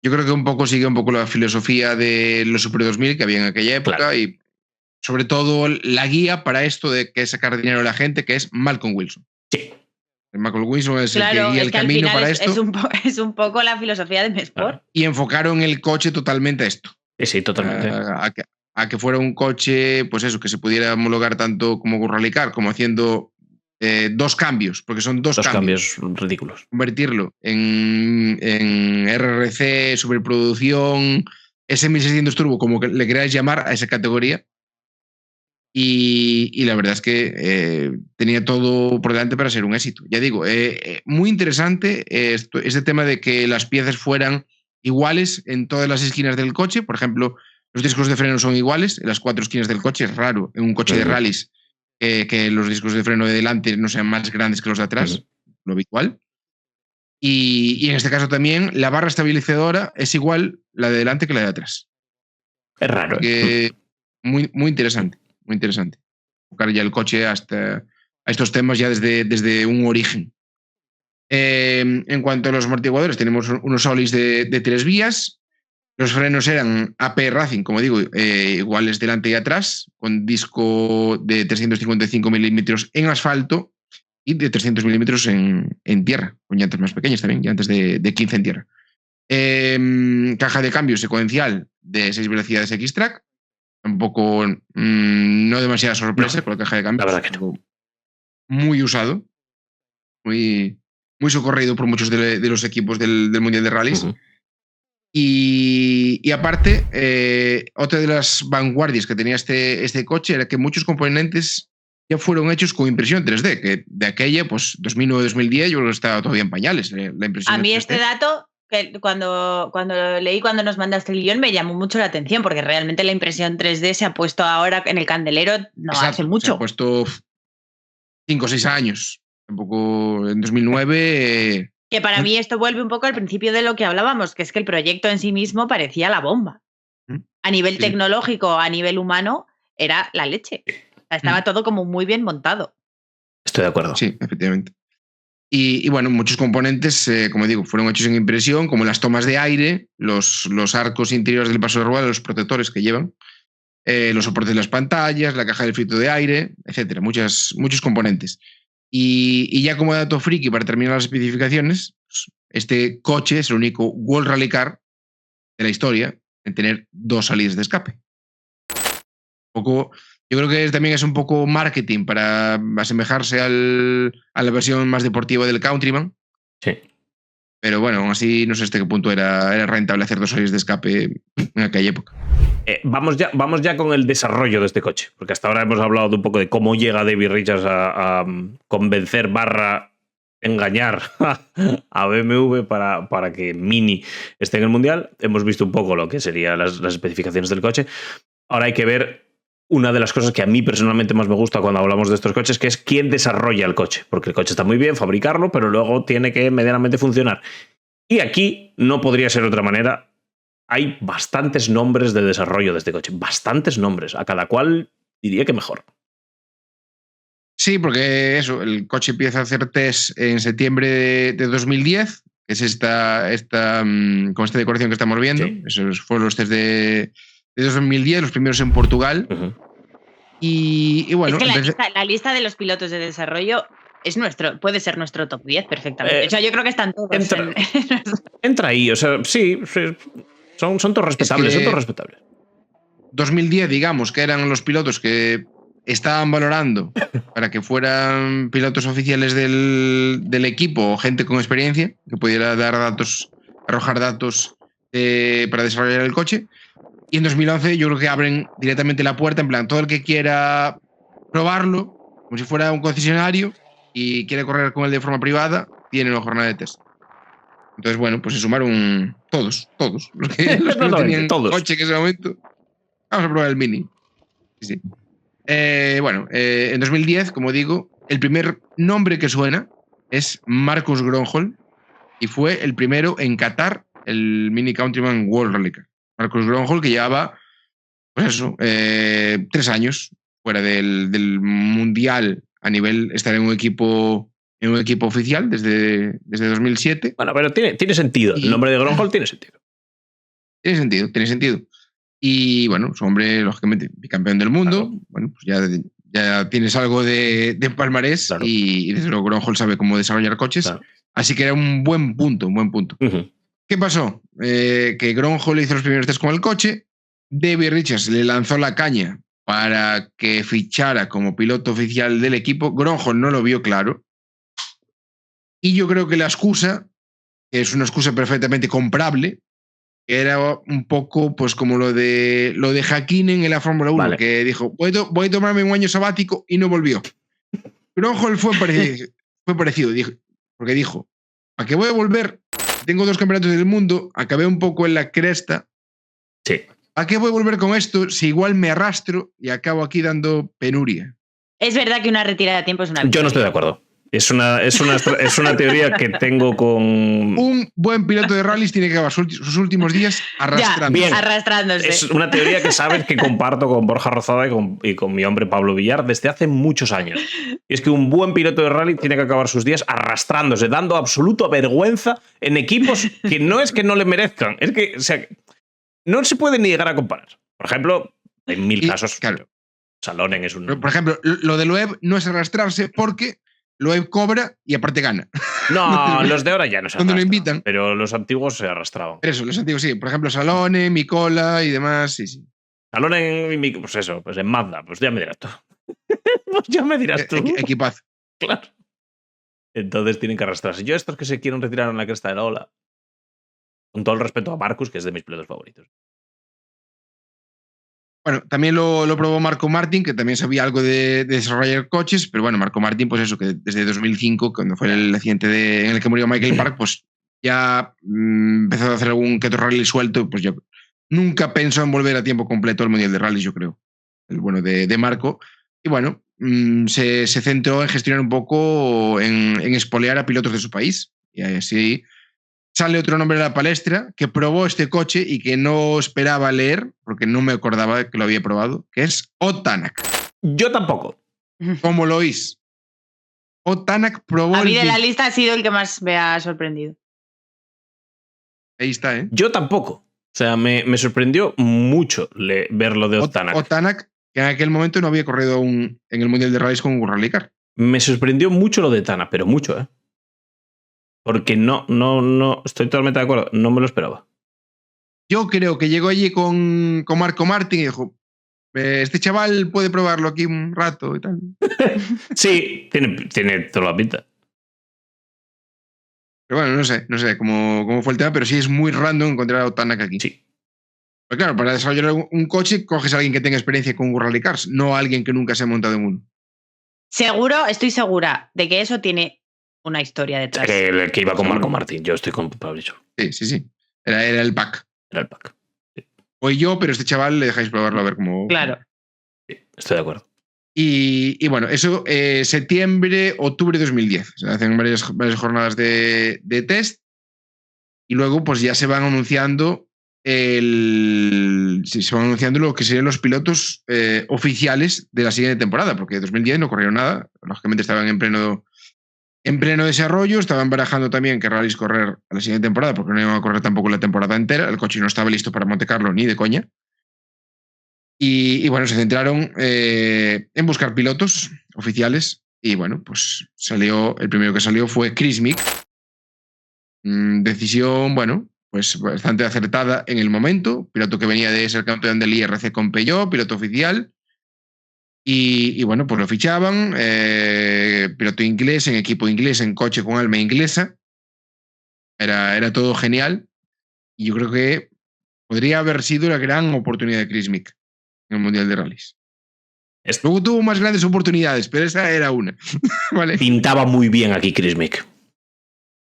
Yo creo que un poco sigue un poco la filosofía de los Super 2000 que había en aquella época, claro. Y sobre todo la guía para esto de que sacar dinero a la gente, que es Malcolm Wilson. Sí. Malcolm Wilson es el que guía el camino para esto. Es un poco la filosofía de M-Sport. Claro. Y enfocaron el coche totalmente a esto. Sí, totalmente. A que fuera un coche, pues eso, que se pudiera homologar tanto como Rally Car, como haciendo dos cambios, porque son dos cambios ridículos. Convertirlo en RRC, superproducción, S1600 Turbo, como que le queráis llamar a esa categoría. Y la verdad es que tenía todo por delante para ser un éxito. Ya digo, muy interesante este tema de que las piezas fueran iguales en todas las esquinas del coche. Por ejemplo, los discos de freno son iguales en las 4 esquinas del coche. Es raro en un coche de rallies que los discos de freno de delante no sean más grandes que los de atrás, lo habitual. Y en este caso también la barra estabilizadora es igual la de delante que la de atrás. Es raro. Muy, muy interesante. Muy interesante. Enfocar ya el coche a estos temas ya desde un origen. En cuanto a los amortiguadores, tenemos unos Olis de 3 vías. Los frenos eran AP Racing, como digo, iguales delante y atrás, con disco de 355 milímetros en asfalto y de 300 milímetros en tierra, con llantas más pequeñas también, llantas de 15 en tierra. Caja de cambio secuencial de 6 velocidades X-Track. Tampoco, no demasiada sorpresa con la caja de cambio. La verdad que no. Muy usado, muy socorrido por muchos de los equipos del Mundial de Rallys. Y aparte, otra de las vanguardias que tenía este coche era que muchos componentes ya fueron hechos con impresión 3D, que de aquella, pues 2009-2010, yo creo que estaba todavía en pañales la impresión. A mí 3D. este dato, que cuando leí, cuando nos mandaste el guión, me llamó mucho la atención, porque realmente la impresión 3D se ha puesto ahora en el candelero, no hace mucho. Se ha puesto 5 o 6 años. Tampoco en 2009. Que para mí esto vuelve un poco al principio de lo que hablábamos, que es que el proyecto en sí mismo parecía la bomba. A nivel tecnológico, a nivel humano, era la leche. O sea, estaba todo como muy bien montado. Estoy de acuerdo. Sí, efectivamente. Y bueno, muchos componentes, como digo, fueron hechos en impresión, como las tomas de aire, los arcos interiores del paso de rueda, los protectores que llevan, los soportes de las pantallas, la caja del filtro de aire, etcétera, muchos componentes. Y ya como dato friki, para terminar las especificaciones, pues, este coche es el único World Rally Car de la historia en tener 2 salidas de escape. Yo creo que también es un poco marketing para asemejarse a la versión más deportiva del Countryman. Sí. Pero bueno, aún así no sé hasta qué punto era rentable hacer 2 salidas de escape en aquella época. Vamos ya con el desarrollo de este coche, porque hasta ahora hemos hablado de un poco de cómo llega David Richards a convencer / engañar a BMW para que Mini esté en el Mundial. Hemos visto un poco lo que serían las especificaciones del coche. Ahora hay que ver una de las cosas que a mí personalmente más me gusta cuando hablamos de estos coches, que es quién desarrolla el coche, porque el coche está muy bien, fabricarlo, pero luego tiene que medianamente funcionar. Y aquí no podría ser de otra manera. Hay bastantes nombres de desarrollo de este coche, bastantes nombres, a cada cual diría que mejor. Sí, porque eso, el coche empieza a hacer test en septiembre de 2010, que es con esta decoración que estamos viendo. Sí. Esos fueron los test de 2010, los primeros en Portugal. Y bueno, es que la lista de los pilotos de desarrollo puede ser nuestro top 10 perfectamente. O sea, yo creo que están todos. Entra ahí, o sea, sí, son todos respetables, son todos respetables. 2010, digamos, que eran los pilotos que estaban valorando para que fueran pilotos oficiales del equipo o gente con experiencia que pudiera arrojar datos para desarrollar el coche. Y en 2011 yo creo que abren directamente la puerta, en plan, todo el que quiera probarlo, como si fuera un concesionario y quiere correr con él de forma privada, tiene una jornada de test. Entonces, bueno, pues se sumaron todos los que no tenían coche en ese momento. Vamos a probar el Mini. Sí. En 2010, como digo, el primer nombre que suena es Marcus Grönholm y fue el primero en Qatar el Mini Countryman World Rally Car. Marcus Grönholm, que llevaba, pues eso, 3 años fuera del mundial a nivel estar en un equipo oficial desde 2007. Bueno, pero tiene sentido. El nombre de Grönholm tiene sentido. Tiene sentido. Y bueno, su hombre, lógicamente, bicampeón del mundo. Claro. Bueno, pues ya tienes algo de palmarés, claro. Y desde luego Grönholm sabe cómo desarrollar coches. Claro. Así que era un buen punto. ¿Qué pasó? Que Grönholm hizo los primeros test con el coche. David Richards le lanzó la caña para que fichara como piloto oficial del equipo. Grönholm no lo vio claro. Y yo creo que la excusa, que es una excusa perfectamente comprable, era un poco pues como lo de Häkkinen en la Fórmula 1, vale. Que dijo, voy a tomarme un año sabático y no volvió. Grönholm fue parecido, porque dijo, ¿a qué voy a volver? Tengo 2 campeonatos del mundo, acabé un poco en la cresta. Sí. ¿A qué voy a volver con esto si igual me arrastro y acabo aquí dando penuria? Es verdad que una retirada a tiempo es una victoria. Yo no estoy de acuerdo. Es una teoría que tengo con... Un buen piloto de rallies tiene que acabar sus últimos días arrastrándose. Arrastrándose. Es una teoría que sabes que comparto con Borja Rozada y con mi hombre Pablo Villar desde hace muchos años. Y es que un buen piloto de rally tiene que acabar sus días arrastrándose, dando absoluta vergüenza en equipos que no es que no le merezcan. Es que, o sea, no se puede ni llegar a comparar. Por ejemplo, en 1000 casos, claro. Salonen es un... Por ejemplo, lo de Loeb no es arrastrarse porque Loeb cobra y aparte gana. No, los de ahora ya no se arrastran. Cuando lo invitan. Pero los antiguos se arrastraban. Pero eso, los antiguos sí. Por ejemplo, Salone, Micola y demás, sí. Salone, pues eso, pues en Mazda, pues ya me dirás tú. Pues ya me dirás tú. Equipazo. Claro. Entonces tienen que arrastrarse. Yo estos que se quieren retirar en la cresta de la ola, con todo el respeto a Marcus, que es de mis pilotos favoritos. Bueno, también lo probó Marco Martin, que también sabía algo de desarrollar coches, pero bueno, Marco Martin, pues eso, que desde 2005, cuando fue el accidente en el que murió Michael Park, pues ya empezó a hacer algún que otro rally suelto, pues yo nunca pensó en volver a tiempo completo al Mundial de Rallys, yo creo. El bueno de Marco. Y bueno, se centró en gestionar un poco, en espolear a pilotos de su país. Y así sale otro nombre a la palestra que probó este coche y que no esperaba leer, porque no me acordaba que lo había probado, que es Ott Tanak. Yo tampoco. ¿Cómo lo oís? Ott Tanak probó... A mí de la lista ha sido el que más me ha sorprendido. Ahí está, ¿eh? Yo tampoco. O sea, me sorprendió mucho verlo de Ott Tanak. Ott Tanak, que en aquel momento no había corrido aún en el Mundial de Rallys con un Rally Car. Me sorprendió mucho lo de Tanak, pero mucho, ¿eh? Porque no, estoy totalmente de acuerdo, no me lo esperaba. Yo creo que llegó allí con Marco Martin y dijo, este chaval puede probarlo aquí un rato y tal. Sí, tiene toda la pinta. Pero bueno, no sé cómo fue el tema, pero sí es muy random encontrar a Ott Tanak aquí. Sí. Pues claro, para desarrollar un coche coges a alguien que tenga experiencia con Rally Cars, no a alguien que nunca se ha montado en uno. Estoy segura de que eso tiene una historia detrás. El que iba con Marco Martin, yo estoy con Pablo. Sí. Era el pack. Era el pack. Sí. Voy yo, pero este chaval le dejáis probarlo a ver cómo... Claro. Sí, estoy de acuerdo. Y bueno, eso septiembre, octubre de 2010. O sea, hacen varias jornadas de test y luego pues ya se van anunciando se van anunciando lo que serían los pilotos oficiales de la siguiente temporada, porque en 2010 no corrieron nada, lógicamente estaban en pleno desarrollo, estaban barajando también qué rallies correr a la siguiente temporada, porque no iban a correr tampoco la temporada entera, el coche no estaba listo para Monte Carlo ni de coña. Y bueno, se centraron en buscar pilotos oficiales y bueno, pues el primero que salió fue Chris Meek. Decisión, bueno, pues bastante acertada en el momento, piloto que venía de ser campeón del IRC con Peugeot, piloto oficial. Y bueno, pues lo fichaban, piloto inglés, en equipo inglés, en coche con alma inglesa. Era todo genial. Y yo creo que podría haber sido la gran oportunidad de Chris Meek en el Mundial de Rallys. Luego tuvo más grandes oportunidades, pero esa era una. ¿Vale? Pintaba muy bien aquí Chris Meek.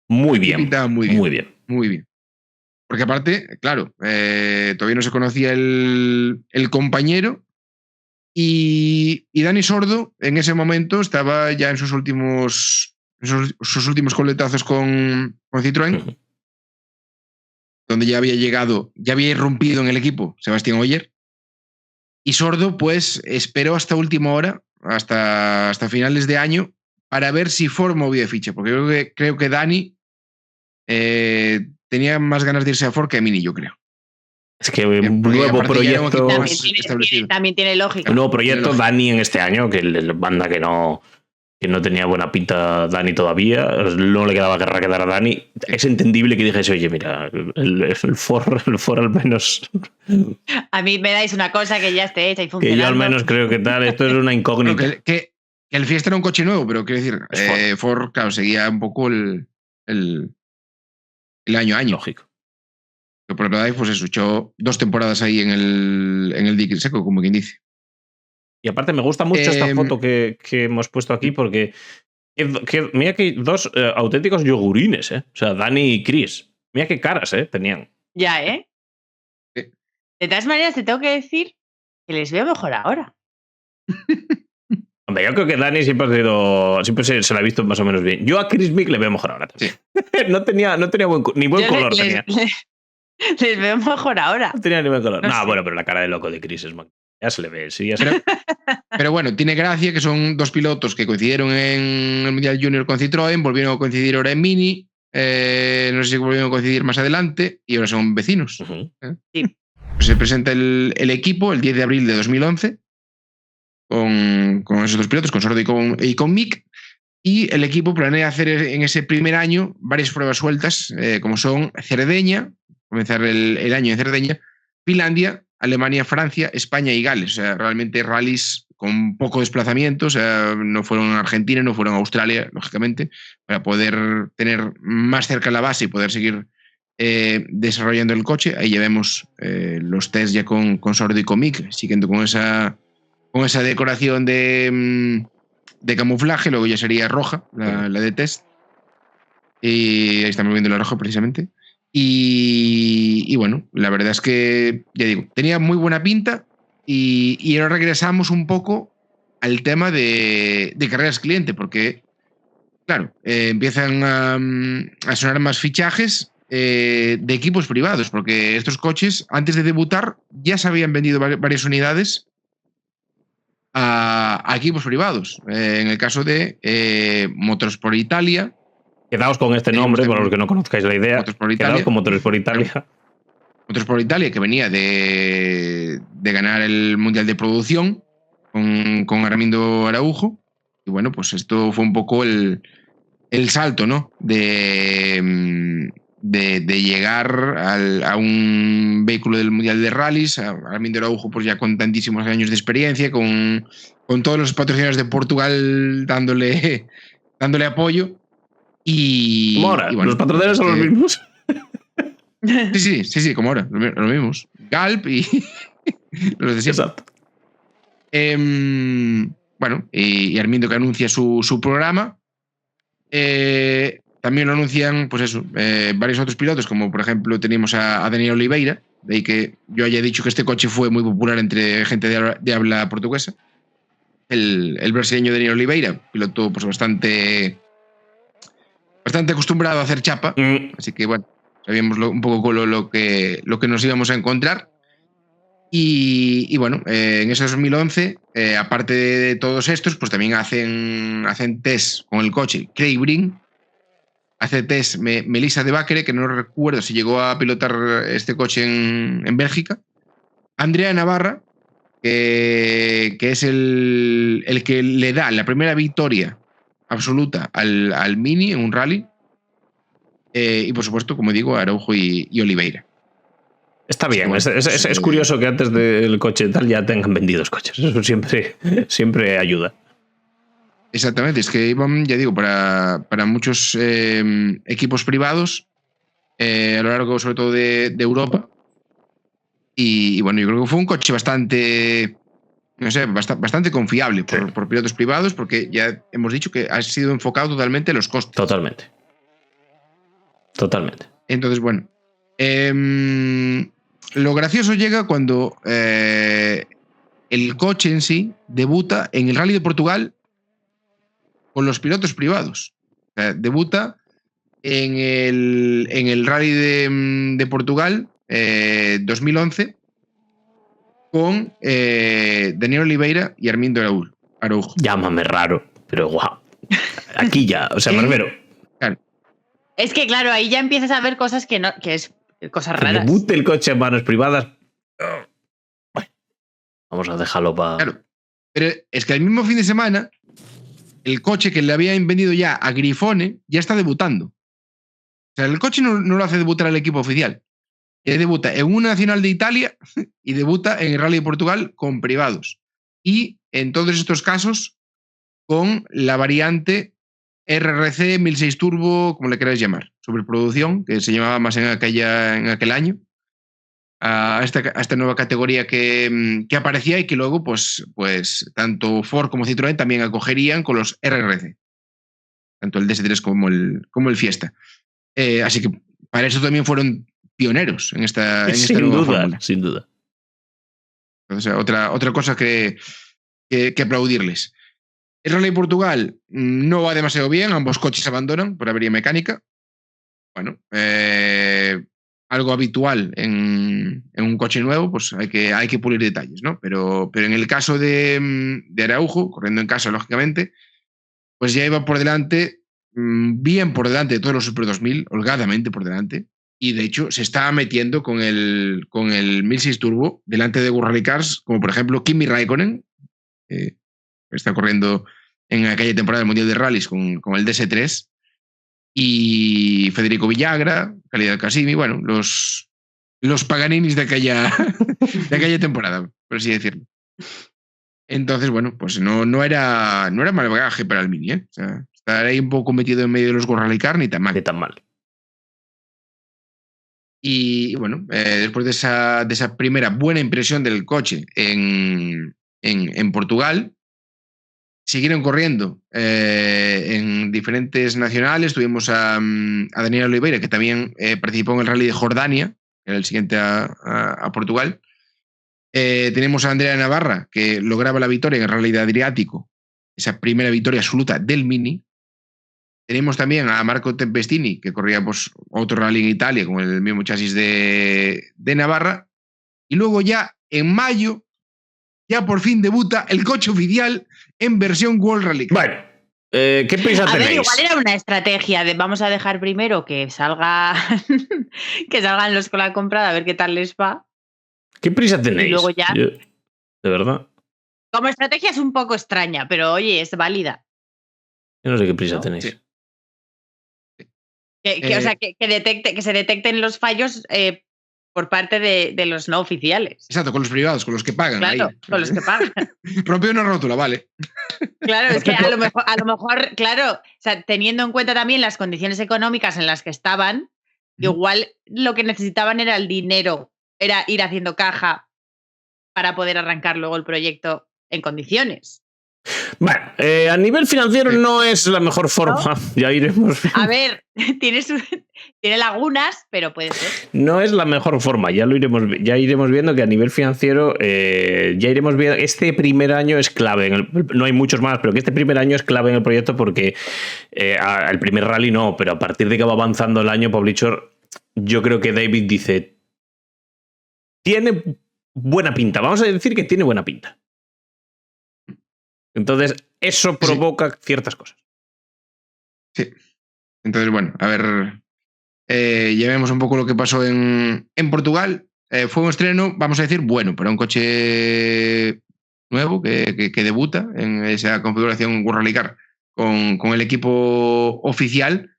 Muy bien. Pintaba muy bien. Muy bien. Porque aparte, claro, todavía no se conocía el compañero y Dani Sordo en ese momento estaba ya en sus últimos coletazos con Citroën, donde ya había irrumpido en el equipo Sebastián Ogier. Y Sordo, pues, esperó hasta última hora, hasta finales de año, para ver si Ford movía de ficha, porque creo que Dani tenía más ganas de irse a Ford que a Mini, yo creo. Es que un nuevo proyecto... También tiene lógica. Un nuevo proyecto, Dani en este año, que banda que no tenía buena pinta Dani todavía, no le quedaba guerra quedar a Dani. Sí. Es entendible que dijese, oye, mira, el Ford al menos... A mí me dais una cosa que ya esté hecha y funcionando. Que yo al menos creo que tal, esto es una incógnita. Bueno, que el Fiesta era un coche nuevo, pero quiero decir, Ford, claro, seguía un poco el año a año. Lógico. Pero por verdad, pues eso, echó 2 temporadas ahí en el dique seco, como quien dice. Y aparte me gusta mucho esta foto que hemos puesto aquí porque mira que 2 auténticos yogurines, ¿eh? O sea, Dani y Chris. Mira qué caras, tenían. Ya, ¿eh? Sí. De todas maneras, te tengo que decir que les veo mejor ahora. Hombre, yo creo que Dani siempre se la ha visto más o menos bien. Yo a Chris Meek le veo mejor ahora también. Sí. no tenía ni buen color. Les veo mejor ahora. No tenía ni buen color. No, sé. Bueno, pero la cara de loco de Chris es magnífica. Ya se le ve, sí, ya se ve. Pero bueno, tiene gracia que son 2 pilotos que coincidieron en el Mundial Junior con Citroën, volvieron a coincidir ahora en Mini, no sé si volvieron a coincidir más adelante y ahora son vecinos. Sí. Pues se presenta el equipo el 10 de abril de 2011 con esos 2 pilotos, con Sordo y con Meek, y el equipo planea hacer en ese primer año varias pruebas sueltas, como son Cerdeña, comenzar el año en Cerdeña, Finlandia, Alemania, Francia, España y Gales. O sea, realmente rallies con poco desplazamiento. O sea, no fueron a Argentina, no fueron a Australia, lógicamente, para poder tener más cerca la base y poder seguir desarrollando el coche. Ahí ya vemos los test ya con Sordo y con Meek, siguiendo con esa decoración de camuflaje. Luego ya sería roja, la de test. Y ahí estamos viendo la roja precisamente. Y bueno, la verdad es que, ya digo, tenía muy buena pinta y ahora regresamos un poco al tema de carreras cliente, porque, claro, empiezan a sonar más fichajes de equipos privados, porque estos coches, antes de debutar, ya se habían vendido varias unidades a equipos privados. En el caso de Motorsport Italia. Quedaos con este nombre, para los que no conozcáis la idea. Quedaos con Motorsport Italia. Motorsport Italia, que venía de ganar el Mundial de Producción con Armindo Araujo. Y bueno, pues esto fue un poco el salto, ¿no? De llegar a un vehículo del Mundial de Rallys. Armindo Araujo, pues ya con tantísimos años de experiencia, con todos los patrocinadores de Portugal dándole apoyo. Y ahora, bueno, los patrocinadores son los mismos. Sí, como ahora, los mismos. Galp y los de siempre. Exacto. Bueno, y Armindo que anuncia su programa. También lo anuncian, pues eso, varios otros pilotos, como por ejemplo teníamos a Daniel Oliveira, de ahí que yo haya dicho que este coche fue muy popular entre gente de habla portuguesa. El brasileño Daniel Oliveira, piloto pues bastante acostumbrado a hacer chapa, así que bueno, Sabíamos un poco lo que nos íbamos a encontrar. Y bueno, en ese 2011, aparte de todos estos, pues también hacen test con el coche. Craig Breen hace test Melissa de Bakkere, que no recuerdo si llegó a pilotar este coche en Bélgica. Andrea Navarra, que es el que le da la primera victoria absoluta al Mini en un rally. Y por supuesto, como digo, Araujo y Oliveira. Está bien, es curioso que antes del coche tal ya tengan vendidos coches. Eso siempre ayuda. Exactamente, es que iban, ya digo, para muchos equipos privados a lo largo, sobre todo, de Europa. Y bueno, yo creo que fue un coche bastante, no sé, bastante confiable por pilotos privados, porque ya hemos dicho que ha sido enfocado totalmente en los costes. Totalmente. Entonces, bueno, lo gracioso llega cuando el coche en sí debuta en el Rally de Portugal con los pilotos privados. O sea, debuta en el Rally de Portugal 2011 con Daniel Oliveira y Armindo Araujo. Llámame raro, pero guau. Aquí ya, o sea, Barbero. Claro. Es que, claro, ahí ya empiezas a ver cosas que es cosas raras. Que debute el coche en manos privadas. Bueno, vamos a dejarlo para... Claro, pero es que el mismo fin de semana el coche que le habían vendido ya a Grifone ya está debutando. O sea, el coche no lo hace debutar al equipo oficial. Debuta en una nacional de Italia y debuta en el Rally de Portugal con privados. Y en todos estos casos con la variante RRC 1006 Turbo, como le queráis llamar, sobreproducción, que se llamaba más en aquel año, a esta nueva categoría que aparecía y que luego pues tanto Ford como Citroën también acogerían con los RRC, tanto el DS3 como el Fiesta. Así que para eso también fueron pioneros en esta nueva fórmula. Sin duda. Entonces, otra cosa que aplaudirles. El Rally Portugal no va demasiado bien, ambos coches abandonan por avería mecánica. Bueno, algo habitual en un coche nuevo, pues hay que pulir detalles, ¿no? Pero en el caso de Araujo, corriendo en casa, lógicamente, pues ya iba por delante, bien por delante de todos los Super 2000, holgadamente por delante, y de hecho se estaba metiendo con el 1006 Turbo delante de Rally Cars, como por ejemplo Kimi Raikkonen, está corriendo en aquella temporada del Mundial de Rallys con el DS3, y Federico Villagra, Khalid Al-Qasimi, bueno, los Paganinis de aquella temporada, por así decirlo. Entonces, bueno, pues no era mal bagaje para el Mini, ¿eh? O sea, estar ahí un poco metido en medio de los Rally Car ni tan mal. Y bueno, después de esa primera buena impresión del coche en Portugal, siguieron corriendo en diferentes nacionales. Tuvimos a Daniel Oliveira, que también participó en el Rally de Jordania, que era el siguiente a Portugal. Tenemos a Andrea Navarra, que lograba la victoria en el Rally de Adriático, esa primera victoria absoluta del Mini. Tenemos también a Marco Tempestini, que corría pues, otro rally en Italia con el mismo chasis de Navarra. Y luego ya en mayo, ya por fin debuta el coche oficial en versión World Rally. Bueno, ¿qué prisa tenéis? A ver, igual era una estrategia de vamos a dejar primero que salgan los con la comprada a ver qué tal les va. ¿Qué prisa tenéis? Y luego ya. De verdad. Como estrategia es un poco extraña, pero oye, es válida. Yo no sé qué prisa tenéis. Sí. O sea, que se detecten los fallos por parte de los no oficiales. Exacto, con los privados, con los que pagan. Claro, ahí. con los que pagan. Rompió una rótula, vale. Claro, es que a lo mejor, claro, o sea, teniendo en cuenta también las condiciones económicas en las que estaban, igual lo que necesitaban era el dinero, era ir haciendo caja para poder arrancar luego el proyecto en condiciones. Bueno, a nivel financiero no es la mejor forma. ¿No? Ya iremos viendo. A ver, tiene lagunas, pero puede ser. No es la mejor forma, ya iremos viendo que a nivel financiero ya iremos viendo. Este primer año es clave. No hay muchos más, pero que este primer año es clave en el proyecto porque el primer rally no, pero a partir de que va avanzando el año, Publisher yo creo que David dice, tiene buena pinta, vamos a decir que tiene buena pinta. Entonces, eso provoca ciertas cosas. Sí. Entonces, bueno, a ver, llevemos un poco lo que pasó en Portugal. Fue un estreno, vamos a decir, bueno, para un coche nuevo que debuta en esa configuración World Rally Car con el equipo oficial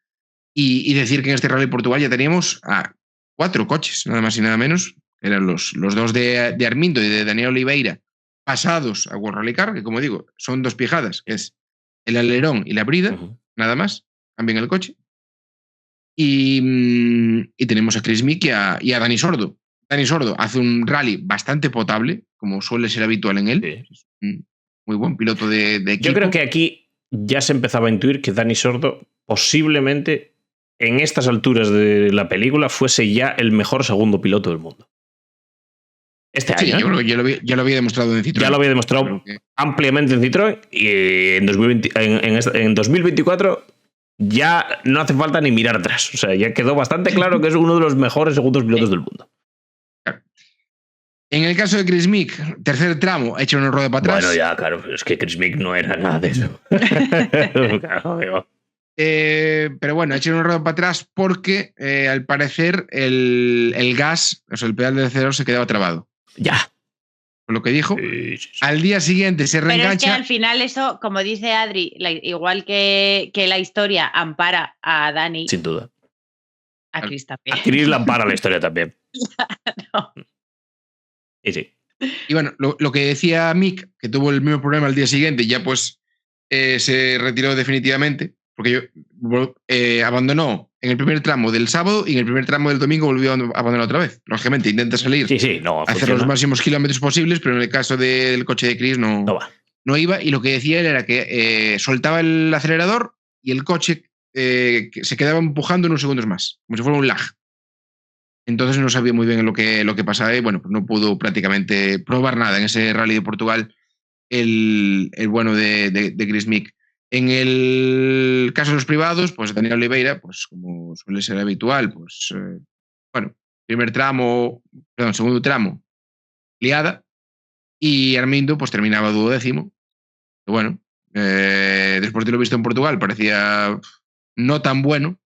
y decir que en este Rally Portugal ya teníamos a 4 coches, nada más y nada menos. Eran los 2 de Armindo y de Daniel Oliveira pasados a World Rally Car, que como digo, son 2 pijadas, que es el alerón y la brida, nada más, cambian el coche. Y tenemos a Chris Meek y a Dani Sordo. Dani Sordo hace un rally bastante potable, como suele ser habitual en él. Sí. Muy buen piloto de equipo. Yo creo que aquí ya se empezaba a intuir que Dani Sordo posiblemente en estas alturas de la película fuese ya el mejor segundo piloto del mundo. Este año. Yo creo que ya lo había demostrado en Citroën. Ya lo había demostrado ampliamente en Citroën y en 2024 ya no hace falta ni mirar atrás. O sea, ya quedó bastante claro que es uno de los mejores segundos pilotos del mundo. Claro. En el caso de Chris Meek, tercer tramo, ha hecho una rueda para atrás. Bueno, ya, claro, es que Chris Meek no era nada de eso. Claro, pero bueno, ha hecho una rueda para atrás porque al parecer el gas, o sea, el pedal del acelerador se quedaba trabado. Ya. Por lo que dijo. Sí. Al día siguiente se reengancha. Pero es que al final eso, como dice Adri, igual que la historia ampara a Dani. Sin duda. A Chris también. A Chris la ampara la historia también. No. Sí. Y bueno, lo que decía Mick, que tuvo el mismo problema al día siguiente, ya pues se retiró definitivamente, porque abandonó en el primer tramo del sábado y en el primer tramo del domingo volvió a abandonar otra vez. Lógicamente, intenta salir, hacer los máximos kilómetros posibles, pero en el caso del coche de Chris no iba. Y lo que decía él era que soltaba el acelerador y el coche se quedaba empujando unos segundos más, como si fuera un lag. Entonces no sabía muy bien lo que pasaba y bueno, pues no pudo prácticamente probar nada en ese Rally de Portugal el bueno de Chris Meek. En el caso de los privados, pues Daniel Oliveira, pues como suele ser habitual, pues bueno, segundo tramo, liada, y Armindo pues terminaba 12º. Y bueno, después de lo visto en Portugal parecía no tan bueno,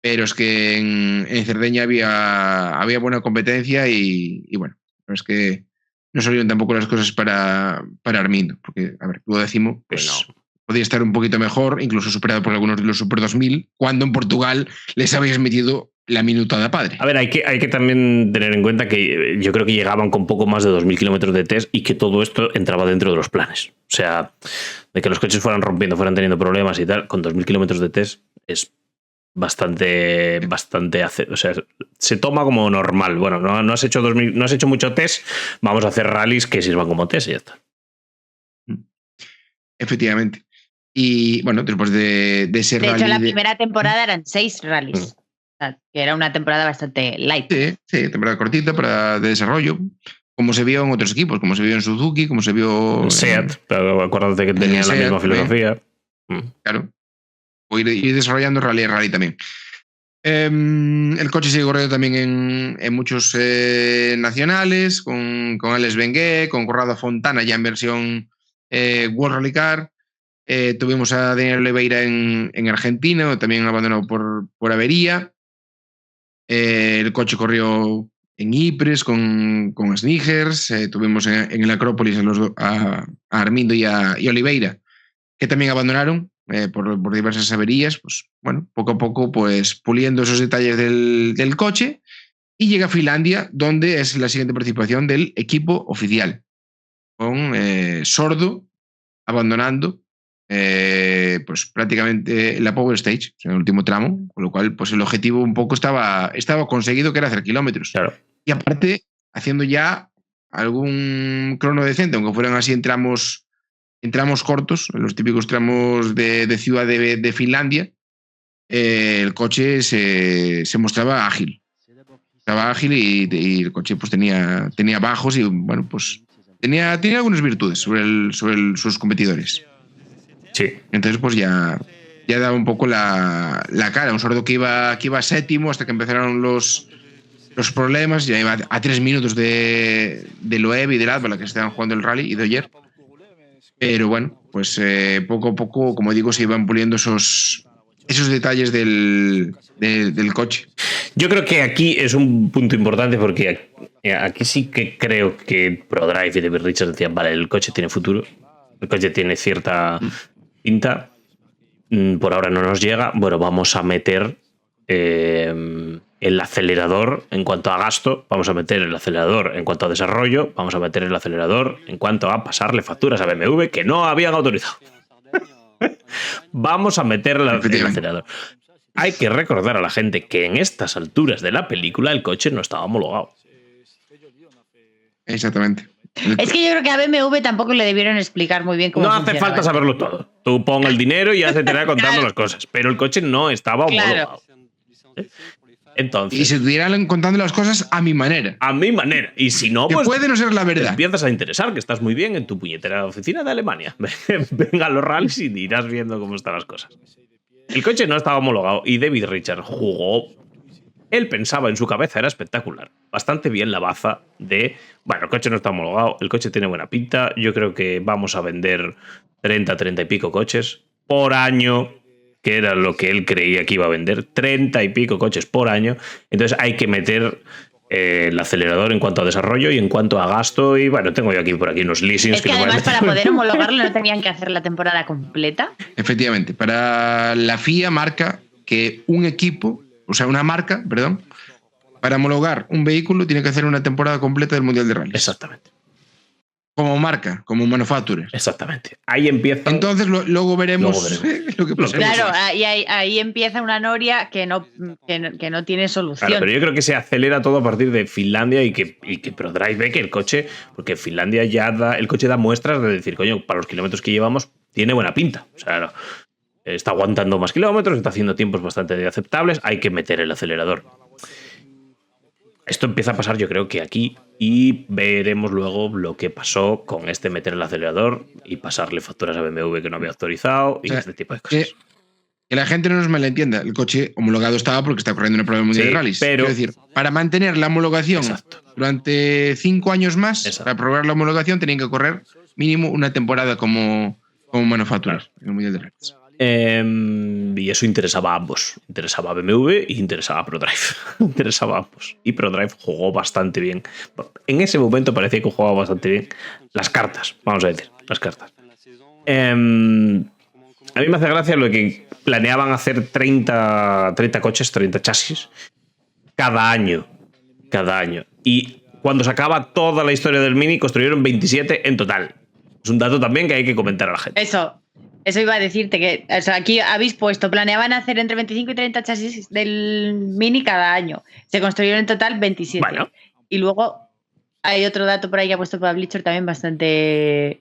pero es que en Cerdeña había buena competencia y bueno, pero es que no salieron tampoco las cosas para Armindo, porque, a ver, 12º, pues no. Podía estar un poquito mejor, incluso superado por algunos de los Super 2000, cuando en Portugal les habías metido la minutada padre. A ver, hay que también tener en cuenta que yo creo que llegaban con poco más de 2.000 kilómetros de test y que todo esto entraba dentro de los planes. O sea, de que los coches fueran rompiendo, fueran teniendo problemas y tal, con 2.000 kilómetros de test es bastante o sea, se toma como normal. Bueno, no has hecho mucho test, vamos a hacer rallies que sirvan como test y ya está. Efectivamente. Y bueno, después de ese rally. De hecho, la primera temporada eran 6 rallies. O sea, que era una temporada bastante light. Sí, temporada cortita de desarrollo. Como se vio en otros equipos, como se vio en Suzuki, como se vio en Seat, pero acuérdate que tenía la misma filosofía. Claro. O ir desarrollando rally también. El coche sigue corriendo también en muchos nacionales, con Alex Bengué, con Corrado Fontana ya en versión World Rally Car. Tuvimos a Daniel Oliveira en Argentina, también abandonado por avería. El coche corrió en Ypres con Snigers. Tuvimos en el Acrópolis a Armindo y Oliveira, que también abandonaron por diversas averías. Pues bueno, poco a poco pues puliendo esos detalles del coche, y llega a Finlandia, donde es la siguiente participación del equipo oficial, con Sordo abandonando pues prácticamente la Power Stage, en el último tramo, con lo cual pues el objetivo un poco estaba conseguido, que era hacer kilómetros. Claro. Y aparte, haciendo ya algún crono decente, aunque fueran así en tramos cortos, en los típicos tramos de ciudad de Finlandia, el coche se mostraba ágil. Estaba ágil y el coche pues tenía bajos y bueno, pues tenía algunas virtudes sobre sus competidores. Sí. Entonces pues ya ya daba un poco la cara. Un sordo que iba séptimo hasta que empezaron los problemas. Ya iba a 3 minutos de Loeb y de Latvala, que estaban jugando el rally, y de Oyer. Pero bueno, pues poco a poco, como digo, se iban puliendo esos detalles del coche. Yo creo que aquí es un punto importante porque aquí sí que creo que ProDrive y David Richards decían, vale, el coche tiene futuro, el coche tiene cierta pinta, por ahora no nos llega, bueno, vamos a meter el acelerador en cuanto a gasto, vamos a meter el acelerador en cuanto a desarrollo, vamos a meter el acelerador en cuanto a pasarle facturas a BMW que no habían autorizado. Vamos a meter el acelerador. Hay que recordar a la gente que en estas alturas de la película el coche no estaba homologado. Exactamente. Es que yo creo que a BMW tampoco le debieron explicar muy bien cómo funciona. No hace falta saberlo todo. Tú pon el dinero y ya se te irá contando las cosas. Pero el coche no estaba homologado. Entonces, y se estuvieran contando las cosas a mi manera. A mi manera. Y si no, pues puede no ser la verdad. Te empiezas a interesar, que estás muy bien en tu puñetera oficina de Alemania. Venga a los rallies y irás viendo cómo están las cosas. El coche no estaba homologado y David Richards jugó. Él pensaba en su cabeza, era espectacular. Bastante bien la baza de, bueno, el coche no está homologado, el coche tiene buena pinta, yo creo que vamos a vender 30 y pico coches por año, que era lo que él creía que iba a vender, 30 y pico coches por año. Entonces hay que meter el acelerador en cuanto a desarrollo y en cuanto a gasto. Y bueno, tengo yo por aquí unos leasings. Es que además para poder homologarlo no tenían que hacer la temporada completa. Efectivamente, para la FIA marca que un equipo, o sea, una marca, perdón, para homologar un vehículo tiene que hacer una temporada completa del Mundial de Rallys. Exactamente. Como marca, como manufacturer. Exactamente. Ahí empieza. Entonces luego veremos lo que pasa. Claro, ahí empieza una noria que no tiene solución. Claro, pero yo creo que se acelera todo a partir de Finlandia y que ProDrive ve que el coche, porque Finlandia ya el coche da muestras de decir, coño, para los kilómetros que llevamos tiene buena pinta. O sea, está aguantando más kilómetros, está haciendo tiempos bastante aceptables, hay que meter el acelerador. Esto empieza a pasar, yo creo que aquí, y veremos luego lo que pasó con este meter el acelerador y pasarle facturas a BMW que no había autorizado y este tipo de cosas. Que la gente no nos malentienda, el coche homologado estaba porque está corriendo en el programa mundial de rallies. Pero, quiero decir, para mantener la homologación durante 5 años más, para probar la homologación, tenían que correr mínimo una temporada como manufacturer en el mundial de rallies. Y eso interesaba a ambos. Interesaba a BMW y interesaba a ProDrive. Interesaba a ambos. Y ProDrive jugó bastante bien. En ese momento parecía que jugaba bastante bien las cartas, vamos a decir, las cartas. A mí me hace gracia lo que planeaban hacer 30 coches, 30 chasis cada año. Y cuando se acaba toda la historia del Mini, construyeron 27 en total. Es un dato también que hay que comentar a la gente. Eso iba a decirte que, o sea, aquí habéis puesto, planeaban hacer entre 25 y 30 chasis del Mini cada año. Se construyeron en total 27. Bueno. Y luego hay otro dato por ahí que ha puesto Publisher también bastante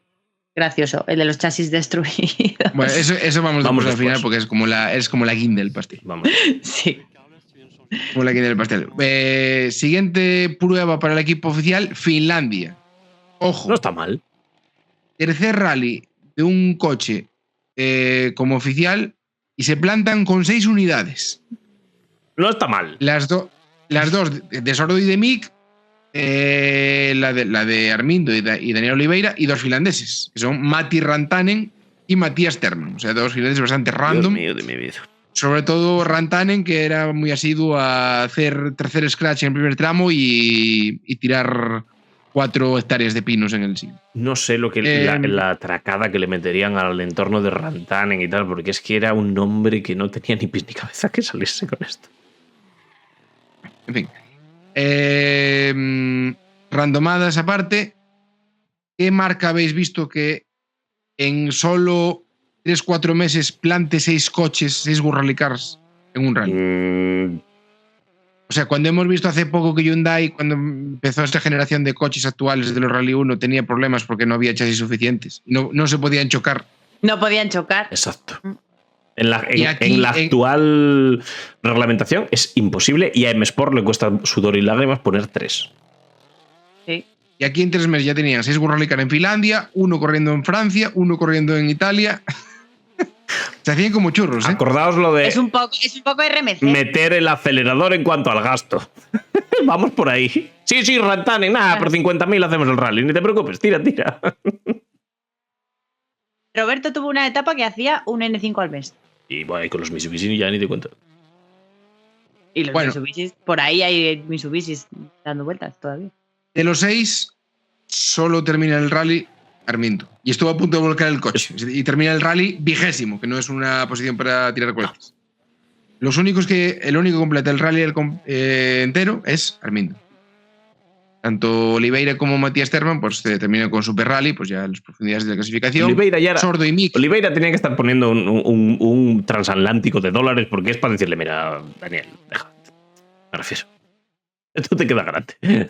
gracioso, el de los chasis destruidos. Bueno, eso vamos al final porque es como la guinda del pastel. Vamos. Sí. Como la guinda del pastel. Siguiente prueba para el equipo oficial, Finlandia. Ojo. No está mal. Tercer rally de un coche como oficial y se plantan con 6 unidades. No está mal. Las dos de Sordo y de Mick, la de Armindo y Daniel Oliveira, y 2 finlandeses, que son Matti Rantanen y Matías Terman. O sea, 2 finlandeses bastante random. Dios mío de mi vida. Sobre todo Rantanen, que era muy asiduo a hacer tercer scratch en el primer tramo y tirar 4 hectáreas de pinos en el sitio. No sé lo que la atracada que le meterían al entorno de Rantanen y tal, porque es que era un nombre que no tenía ni pies ni cabeza que saliese con esto. En fin. Randomadas aparte, ¿qué marca habéis visto que en solo 3-4 meses plante 6 coches, 6 rally cars en un rally? O sea, cuando hemos visto hace poco que Hyundai, cuando empezó esta generación de coches actuales de los Rally 1, tenía problemas porque no había chasis suficientes. No se podían chocar. No podían chocar. Exacto. En la actual reglamentación es imposible y a M-Sport le cuesta sudor y lágrimas poner 3. Sí. Y aquí en 3 meses ya tenían 6 Rally Car en Finlandia, 1 corriendo en Francia, 1 corriendo en Italia. Se hacían como churros, ¿eh? Acordaos lo de Es un poco RMC. meter el acelerador en cuanto al gasto. Vamos por ahí. Sí, Rantani, nada, por 50.000 hacemos el rally. Ni te preocupes, tira. Roberto tuvo una etapa que hacía un N5 al mes. Y bueno, y con los Mitsubishi ya ni te cuento. Y los Mitsubishis, por ahí hay Mitsubishis dando vueltas todavía. De los 6, solo termina el rally Armindo. Y estuvo a punto de volcar el coche. Y termina el rally 20º, que no es una posición para tirar cohetes. El único que completa el rally entero es Armindo. Tanto Oliveira como Matías Terman pues terminan con Super Rally, pues ya las profundidades de la clasificación. Oliveira ya era, Sordo y Mick. Oliveira tenía que estar poniendo un transatlántico de dólares porque es para decirle, mira, Daniel, deja. Me refiero. Esto te queda grande.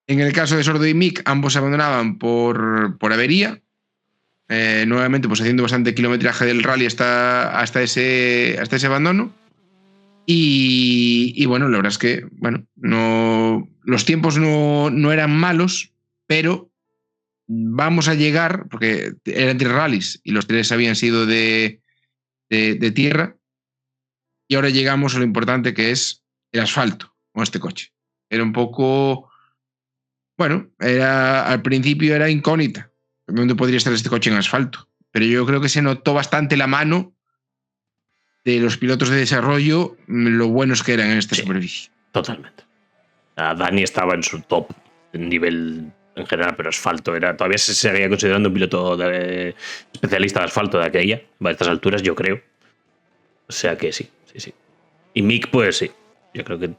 En el caso de Sordo y Mick, ambos abandonaban por avería. Nuevamente, pues haciendo bastante kilometraje del rally hasta ese abandono. Y bueno, la verdad es que los tiempos no eran malos, pero vamos a llegar, porque eran 3 rallies y los 3 habían sido de tierra, y ahora llegamos a lo importante que es el asfalto con este coche. Era un poco, al principio era incógnita dónde podría estar este coche en asfalto, pero yo creo que se notó bastante la mano de los pilotos de desarrollo, lo buenos que eran en esta superficie. Totalmente. Dani estaba en su top en nivel en general, pero asfalto todavía se seguía considerando un piloto especialista de asfalto de aquella, a estas alturas, yo creo. O sea que sí. Y Mick, pues sí, yo creo que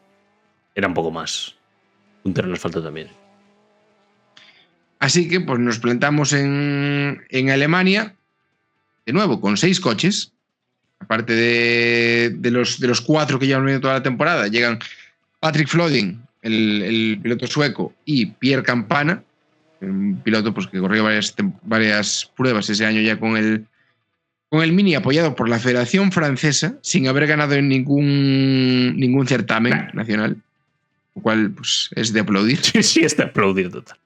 era un poco más puntero en asfalto también. Así que pues nos plantamos en Alemania, de nuevo, con 6 coches. Aparte de los 4 que llevan venido toda la temporada, llegan Patrick Floding, el piloto sueco, y Pierre Campana, un piloto pues, que corrió varias pruebas ese año ya con el Mini, apoyado por la Federación Francesa, sin haber ganado en ningún certamen nacional, lo cual pues, es de aplaudir. Sí, es de aplaudir total.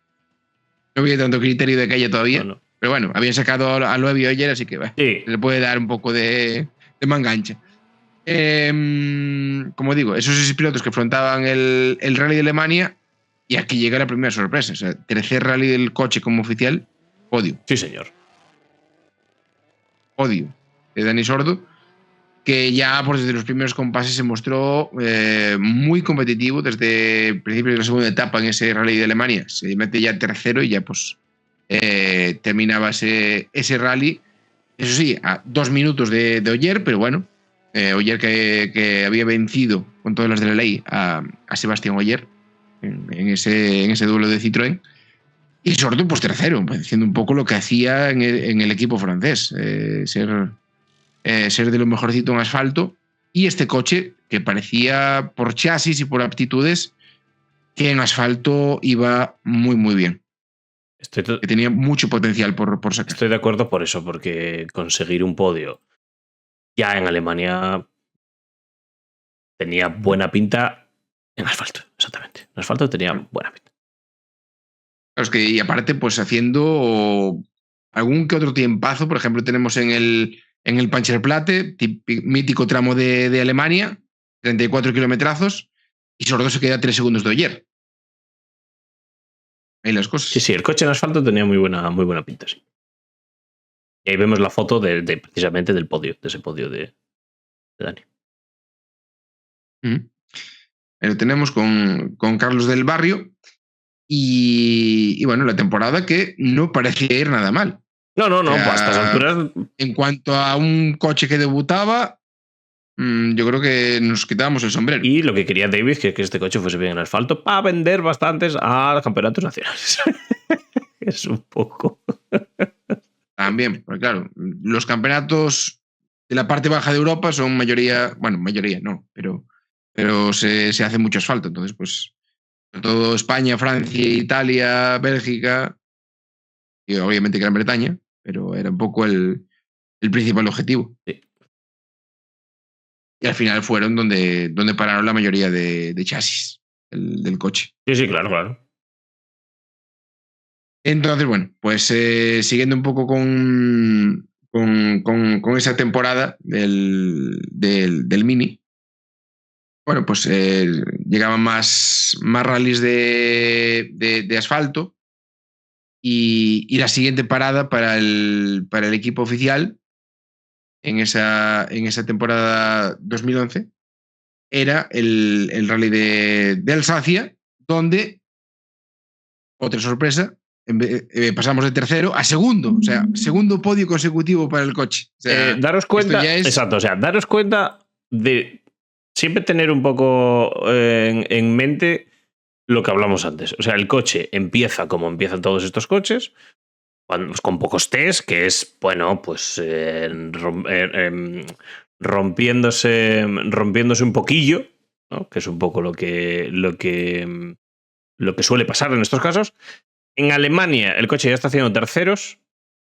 No había tanto criterio de calle todavía, No. pero bueno, habían sacado a Loevi Oyer, así que sí. le puede dar un poco de mangancha. Como digo, esos 6 pilotos que afrontaban el rally de Alemania, y aquí llega la primera sorpresa. O sea, tercer rally del coche como oficial, podio. Sí, señor. Podio de Dani Sordo, que ya pues, desde los primeros compases se mostró muy competitivo. Desde el principio de la segunda etapa en ese rally de Alemania se mete ya tercero y ya pues terminaba ese rally. Eso sí, a 2 minutos de Ogier, pero bueno, Ogier que había vencido con todas las de la ley a Sebastián Ogier en ese duelo de Citroën, y Sordo pues tercero, haciendo un poco lo que hacía en el equipo francés, ser de lo mejorcito en asfalto, y este coche que parecía por chasis y por aptitudes que en asfalto iba muy muy bien. Que tenía mucho potencial por sacar. Estoy de acuerdo por eso, porque conseguir un podio ya en Alemania tenía buena pinta en asfalto, exactamente. En asfalto tenía buena pinta. Claro, es que, y aparte, pues haciendo algún que otro tiempazo, por ejemplo, tenemos en el Panzerplatte, mítico tramo de Alemania, 34 kilometrazos, y Sordo se queda 3 segundos de Ogier. Ahí las cosas. Sí, el coche en asfalto tenía muy buena pinta, sí. Y ahí vemos la foto precisamente del podio, de ese podio de Dani. Lo tenemos con Carlos del Barrio, y bueno, la temporada que no parecía ir nada mal. No, o sea, pues a estas alturas. En cuanto a un coche que debutaba, yo creo que nos quitábamos el sombrero. Y lo que quería David, que este coche fuese bien en asfalto, para vender bastantes a campeonatos nacionales. Es un poco. También, porque claro, los campeonatos de la parte baja de Europa son mayoría no, pero se hace mucho asfalto. Entonces, pues, sobre todo España, Francia, Italia, Bélgica y obviamente Gran Bretaña, pero era un poco el principal objetivo. Sí. Y al final fueron donde pararon la mayoría de chasis del coche. Sí, claro. Entonces, bueno, pues siguiendo un poco con con esa temporada del Mini. Bueno, pues llegaban más rallies de asfalto y la siguiente parada para el equipo oficial en esa temporada 2011 era el rally de Alsacia, donde, otra sorpresa, pasamos de tercero a segundo, o sea, segundo podio consecutivo para el coche. O sea, daros cuenta, exacto, o sea, daros cuenta de siempre tener un poco en mente lo que hablamos antes. O sea, el coche empieza como empiezan todos estos coches, con pocos test, que es, bueno, pues rompiéndose un poquillo, ¿no? Que es un poco lo que suele pasar en estos casos. En Alemania el coche ya está haciendo terceros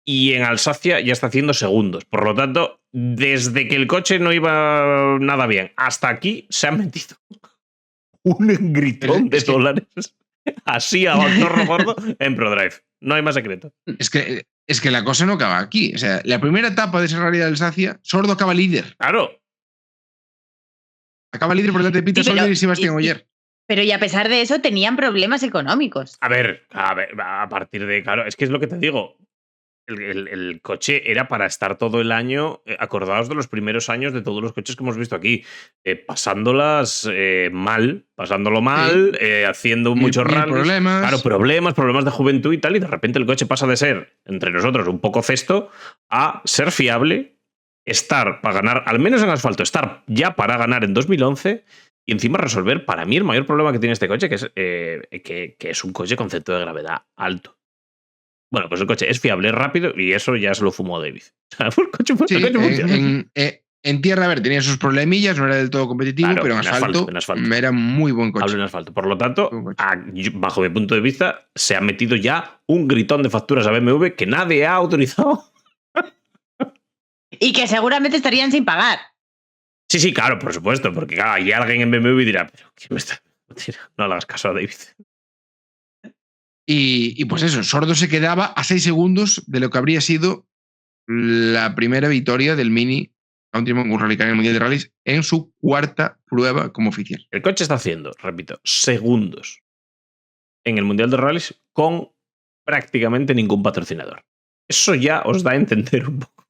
y en Alsacia ya está haciendo segundos. Por lo tanto, desde que el coche no iba nada bien hasta aquí se ha metido un gritón de dólares así a chorro gordo en ProDrive. No hay más secreto. Es que la cosa no acaba aquí. O sea, la primera etapa de esa rally de Alsacia, Sordo acaba líder. Claro. Acaba líder por delante de Peter Soldier y Sebastián Ogier. Pero y a pesar de eso tenían problemas económicos. A ver, a partir de... Claro, es que es lo que te digo. El coche era para estar todo el año, acordados de los primeros años de todos los coches que hemos visto aquí, pasándolo mal, haciendo muchos rallies, claro, problemas de juventud y tal, y de repente el coche pasa de ser, entre nosotros, un poco cesto, a ser fiable, estar para ganar, al menos en asfalto, estar ya para ganar en 2011 y encima resolver, para mí, el mayor problema que tiene este coche, que es que es un coche con centro de gravedad alto. Bueno, pues el coche es fiable, es rápido y eso ya se lo fumó David. El coche funciona. En tierra, a ver, tenía sus problemillas, no era del todo competitivo, claro, pero en asfalto era muy buen coche. Hablo en asfalto. Por lo tanto, bajo mi punto de vista, se ha metido ya un gritón de facturas a BMW que nadie ha autorizado. Y que seguramente estarían sin pagar. Sí, claro, por supuesto, porque claro, hay alguien en BMW y dirá, pero ¿quién me está? No le hagas caso a David. Y pues eso, Sordo se quedaba a 6 segundos de lo que habría sido la primera victoria del Mini Country Mongoose Rally Car en el Mundial de Rallys en su cuarta prueba como oficial. El coche está haciendo, repito, segundos en el Mundial de Rallys con prácticamente ningún patrocinador. Eso ya os da a entender un poco.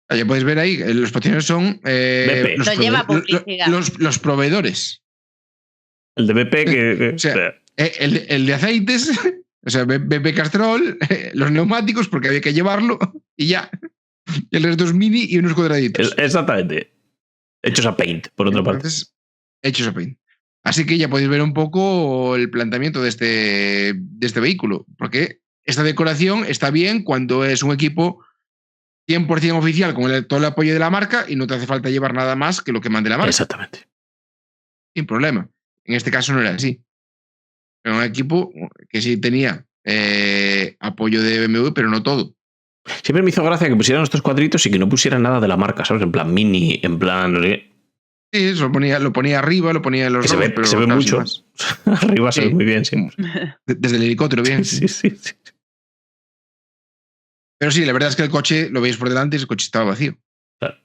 Ya podéis ver ahí, los patrocinadores son los proveedores. El de BP que... O sea, el de aceites, o sea, BP Castrol, los neumáticos, porque había que llevarlo, y ya. Y el resto es Mini y unos cuadraditos. Exactamente. Hechos a paint, por otra parte. Hechos a paint. Así que ya podéis ver un poco el planteamiento de este vehículo, porque esta decoración está bien cuando es un equipo 100% oficial con todo el apoyo de la marca y no te hace falta llevar nada más que lo que mande la marca. Exactamente. Sin problema. En este caso no era así. Era un equipo que sí tenía apoyo de BMW, pero no todo. Siempre me hizo gracia que pusieran estos cuadritos y que no pusieran nada de la marca, ¿sabes? En plan Mini, en plan... Sí, eso lo ponía arriba, lo ponía en los... Se ve mucho. Arriba se ve muy bien, sí. Desde el helicóptero, bien. Sí. Pero sí, la verdad es que el coche, lo veis por delante y el coche estaba vacío. Claro.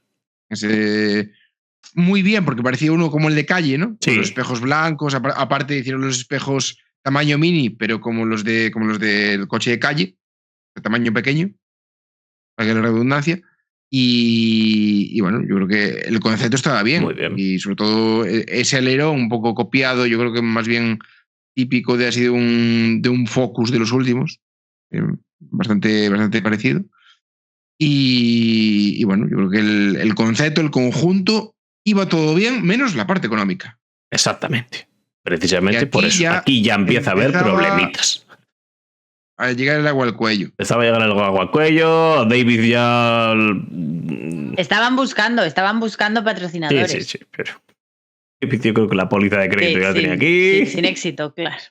Muy bien, porque parecía uno como el de calle, ¿no? Sí. Con los espejos blancos, aparte hicieron los espejos tamaño mini, pero como los del coche de calle, de tamaño pequeño, para que la redundancia. Y bueno, yo creo que el concepto estaba bien. Muy bien. Y sobre todo ese alero un poco copiado, yo creo que más bien típico de así de un Focus de los últimos. Bastante parecido. Y bueno, yo creo que el concepto, el conjunto, iba todo bien, menos la parte económica. Exactamente. Precisamente por eso. Aquí ya empieza a haber problemitas. A llegar el agua al cuello. Empezaba a llegar el agua al cuello. David ya... Estaban buscando patrocinadores. Sí, pero... Yo creo que la póliza de crédito ya la tenía aquí. Sin éxito, claro.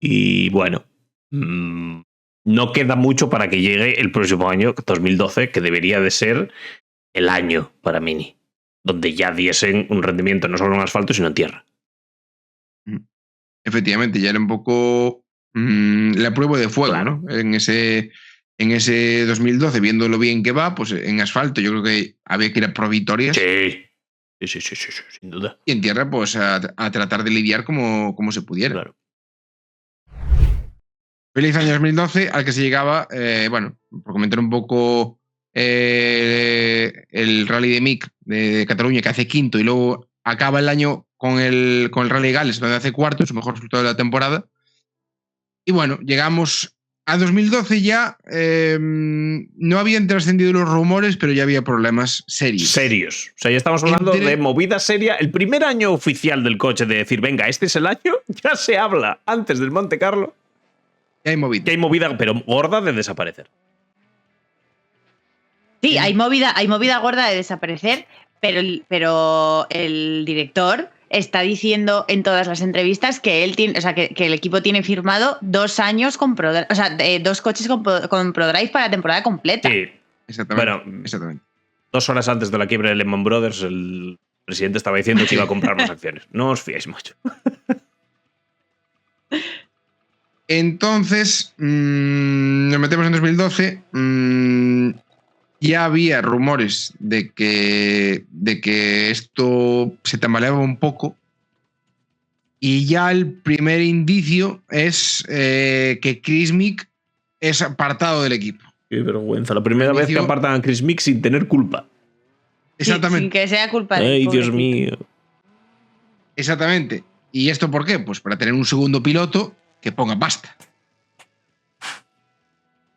Y bueno... no queda mucho para que llegue el próximo año, 2012, que debería de ser el año para Mini, donde ya diesen un rendimiento no solo en asfalto, sino en tierra. Efectivamente, ya era un poco la prueba de fuego, claro, ¿no? En ese en ese 2012, viendo lo bien que va, pues en asfalto yo creo que había que ir a por victorias. Sí, sin duda. Y en tierra, pues a tratar de lidiar como se pudiera. Claro. Feliz año 2012, al que se llegaba, bueno, por comentar un poco el Rally de Mick de Cataluña, que hace quinto, y luego acaba el año con el Rally Gales, donde hace cuarto, su mejor resultado de la temporada. Y bueno, llegamos a 2012 ya, no habían trascendido los rumores, pero ya había problemas serios. O sea, ya estamos hablando de movida seria. El primer año oficial del coche de decir, venga, este es el año, ya se habla antes del Monte Carlo. Ya hay movida. Que hay movida, pero gorda de desaparecer. Sí, hay movida gorda de desaparecer, pero el director está diciendo en todas las entrevistas que él tiene, o sea, que el equipo tiene firmado 2 años con ProDrive, o sea, 2 coches con ProDrive para la temporada completa. Sí, exactamente. Bueno, exactamente. 2 horas antes de la quiebra de Lehman Brothers, el presidente estaba diciendo que iba a comprar más acciones. No os fiéis mucho. Entonces, nos metemos en 2012. Ya había rumores de que esto se tambaleaba un poco. Y ya el primer indicio es que Chris Mick es apartado del equipo. Qué vergüenza. La primera vez que apartan a Chris Mick sin tener culpa. Exactamente. Sí, sin que sea culpa de él. Ay, Dios mío. Exactamente. ¿Y esto por qué? Pues para tener un segundo piloto que ponga pasta.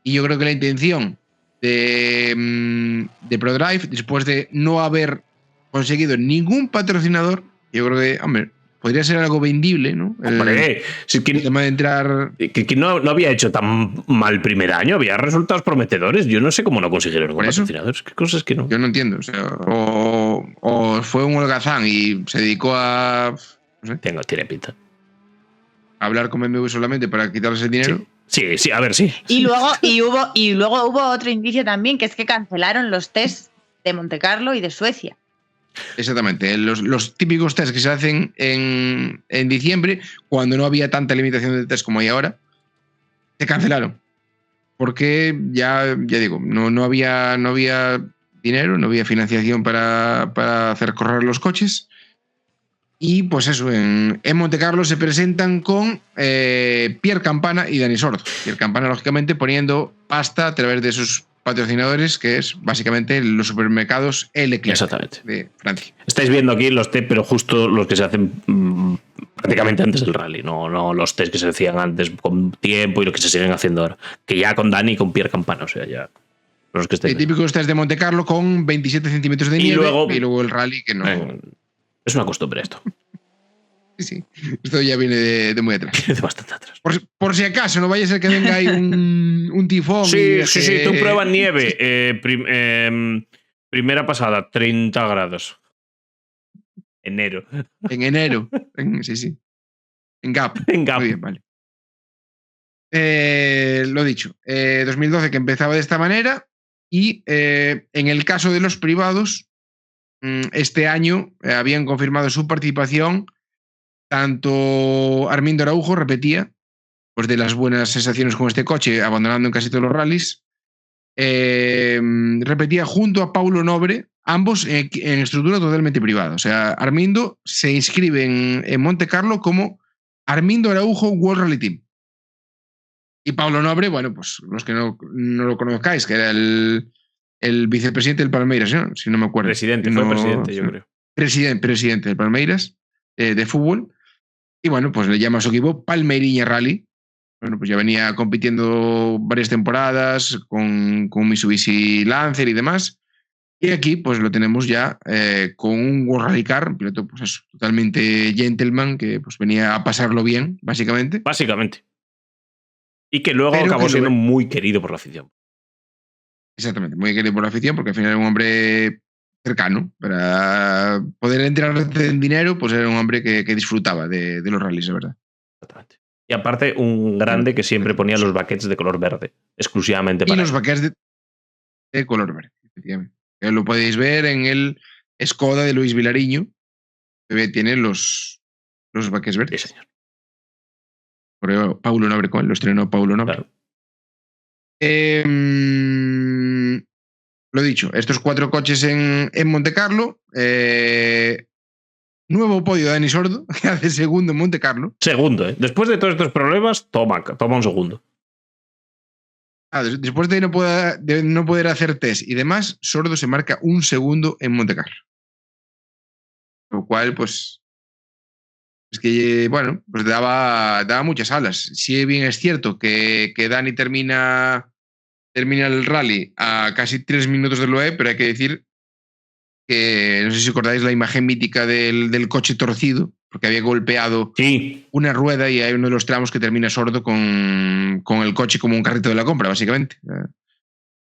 Y yo creo que la intención de ProDrive, después de no haber conseguido ningún patrocinador, yo creo que, hombre, podría ser algo vendible, ¿no? Hombre, el tema de entrar... Que no había hecho tan mal primer año, había resultados prometedores. Yo no sé cómo no consiguieron ningún patrocinador. ¿Qué cosas que no? Yo no entiendo. O sea, o fue un holgazán y se dedicó a... No sé, tiene pinta. A hablar con BMW solamente para quitarles el dinero. Sí, a ver, sí. Y luego hubo otro indicio también, que es que cancelaron los tests de Monte Carlo y de Suecia. Exactamente, los típicos tests que se hacen en diciembre, cuando no había tanta limitación de test como hay ahora, se cancelaron. Porque ya digo, no había dinero, no había financiación para hacer correr los coches. Y pues eso, en Monte Carlo se presentan con Pierre Campana y Dani Sordo. Pierre Campana, lógicamente, poniendo pasta a través de sus patrocinadores, que es básicamente los supermercados Exactamente. de Francia. Estáis viendo aquí los test, pero justo los que se hacen prácticamente antes del rally, no los test que se hacían antes con tiempo y los que se siguen haciendo ahora. Que ya con Dani y con Pierre Campana, o sea, ya... Los que típicos test de Monte Carlo con 27 centímetros de nieve y luego el rally que no... Es una costumbre esto. Sí. Esto ya viene de muy atrás. De bastante atrás. Por si acaso, no vaya a ser que venga ahí un tifón. Sí, tú pruebas nieve. Primera pasada, 30 grados. Enero. En enero. Sí. En Gap. En Gap. Muy bien, vale. Lo dicho. 2012 que empezaba de esta manera y en el caso de los privados, este año habían confirmado su participación. Tanto Armindo Araujo repetía, pues de las buenas sensaciones con este coche, abandonando en casi todos los rallies, repetía junto a Paulo Nobre, ambos en estructura totalmente privada. O sea, Armindo se inscribe en Monte Carlo como Armindo Araujo World Rally Team. Y Paulo Nobre, bueno, pues los que no lo conozcáis, que era el vicepresidente del Palmeiras, ¿no? Si no me acuerdo. Presidente, fue presidente, yo creo. Presidente del Palmeiras, de fútbol. Y bueno, pues le llama a su equipo Palmeiriña Rally. Bueno, pues ya venía compitiendo varias temporadas con Mitsubishi Lancer y demás. Y aquí pues lo tenemos ya con un World Rally Car, un piloto pues eso, totalmente gentleman, que pues venía a pasarlo bien, básicamente. Básicamente. Y que luego acabó siendo muy querido por la afición. Exactamente, muy querido por la afición, porque al final era un hombre cercano. Para poder entrar en dinero, pues era un hombre que disfrutaba de los rallies, de verdad. Exactamente. Y aparte, un grande que siempre ponía los baquets de color verde, exclusivamente para los baquets de color verde, efectivamente. Lo podéis ver en el Skoda de Luis Vilariño, que tiene los baquets verdes. Sí, señor. Por Paulo Nobre, lo estrenó Paulo Nobre. Claro. Lo dicho, estos 4 coches en Montecarlo. Nuevo podio de Dani Sordo, que hace segundo en Montecarlo. Segundo, ¿eh? Después de todos estos problemas, toma un segundo. Después de no poder hacer test y demás, Sordo se marca un segundo en Montecarlo. Lo cual, pues, es que, bueno, pues daba muchas alas. Si bien es cierto que Dani termina el rally a casi 3 minutos del Loeb, pero hay que decir que, no sé si acordáis la imagen mítica del coche torcido, porque había golpeado una rueda y hay uno de los tramos que termina Sordo con el coche como un carrito de la compra, básicamente,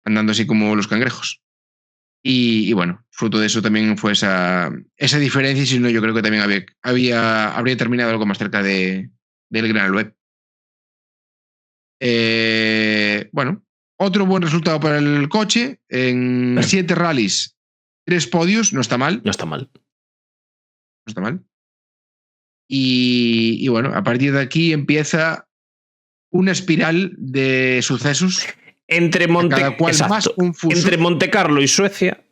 andando así como los cangrejos. Y bueno, fruto de eso también fue esa diferencia, y si no, yo creo que también habría terminado algo más cerca del Gran Loeb. Bueno, otro buen resultado para el coche. En 7 rallies, 3 podios, no está mal. No está mal. Y bueno, a partir de aquí empieza una espiral de sucesos. Entre Montecarlo y Suecia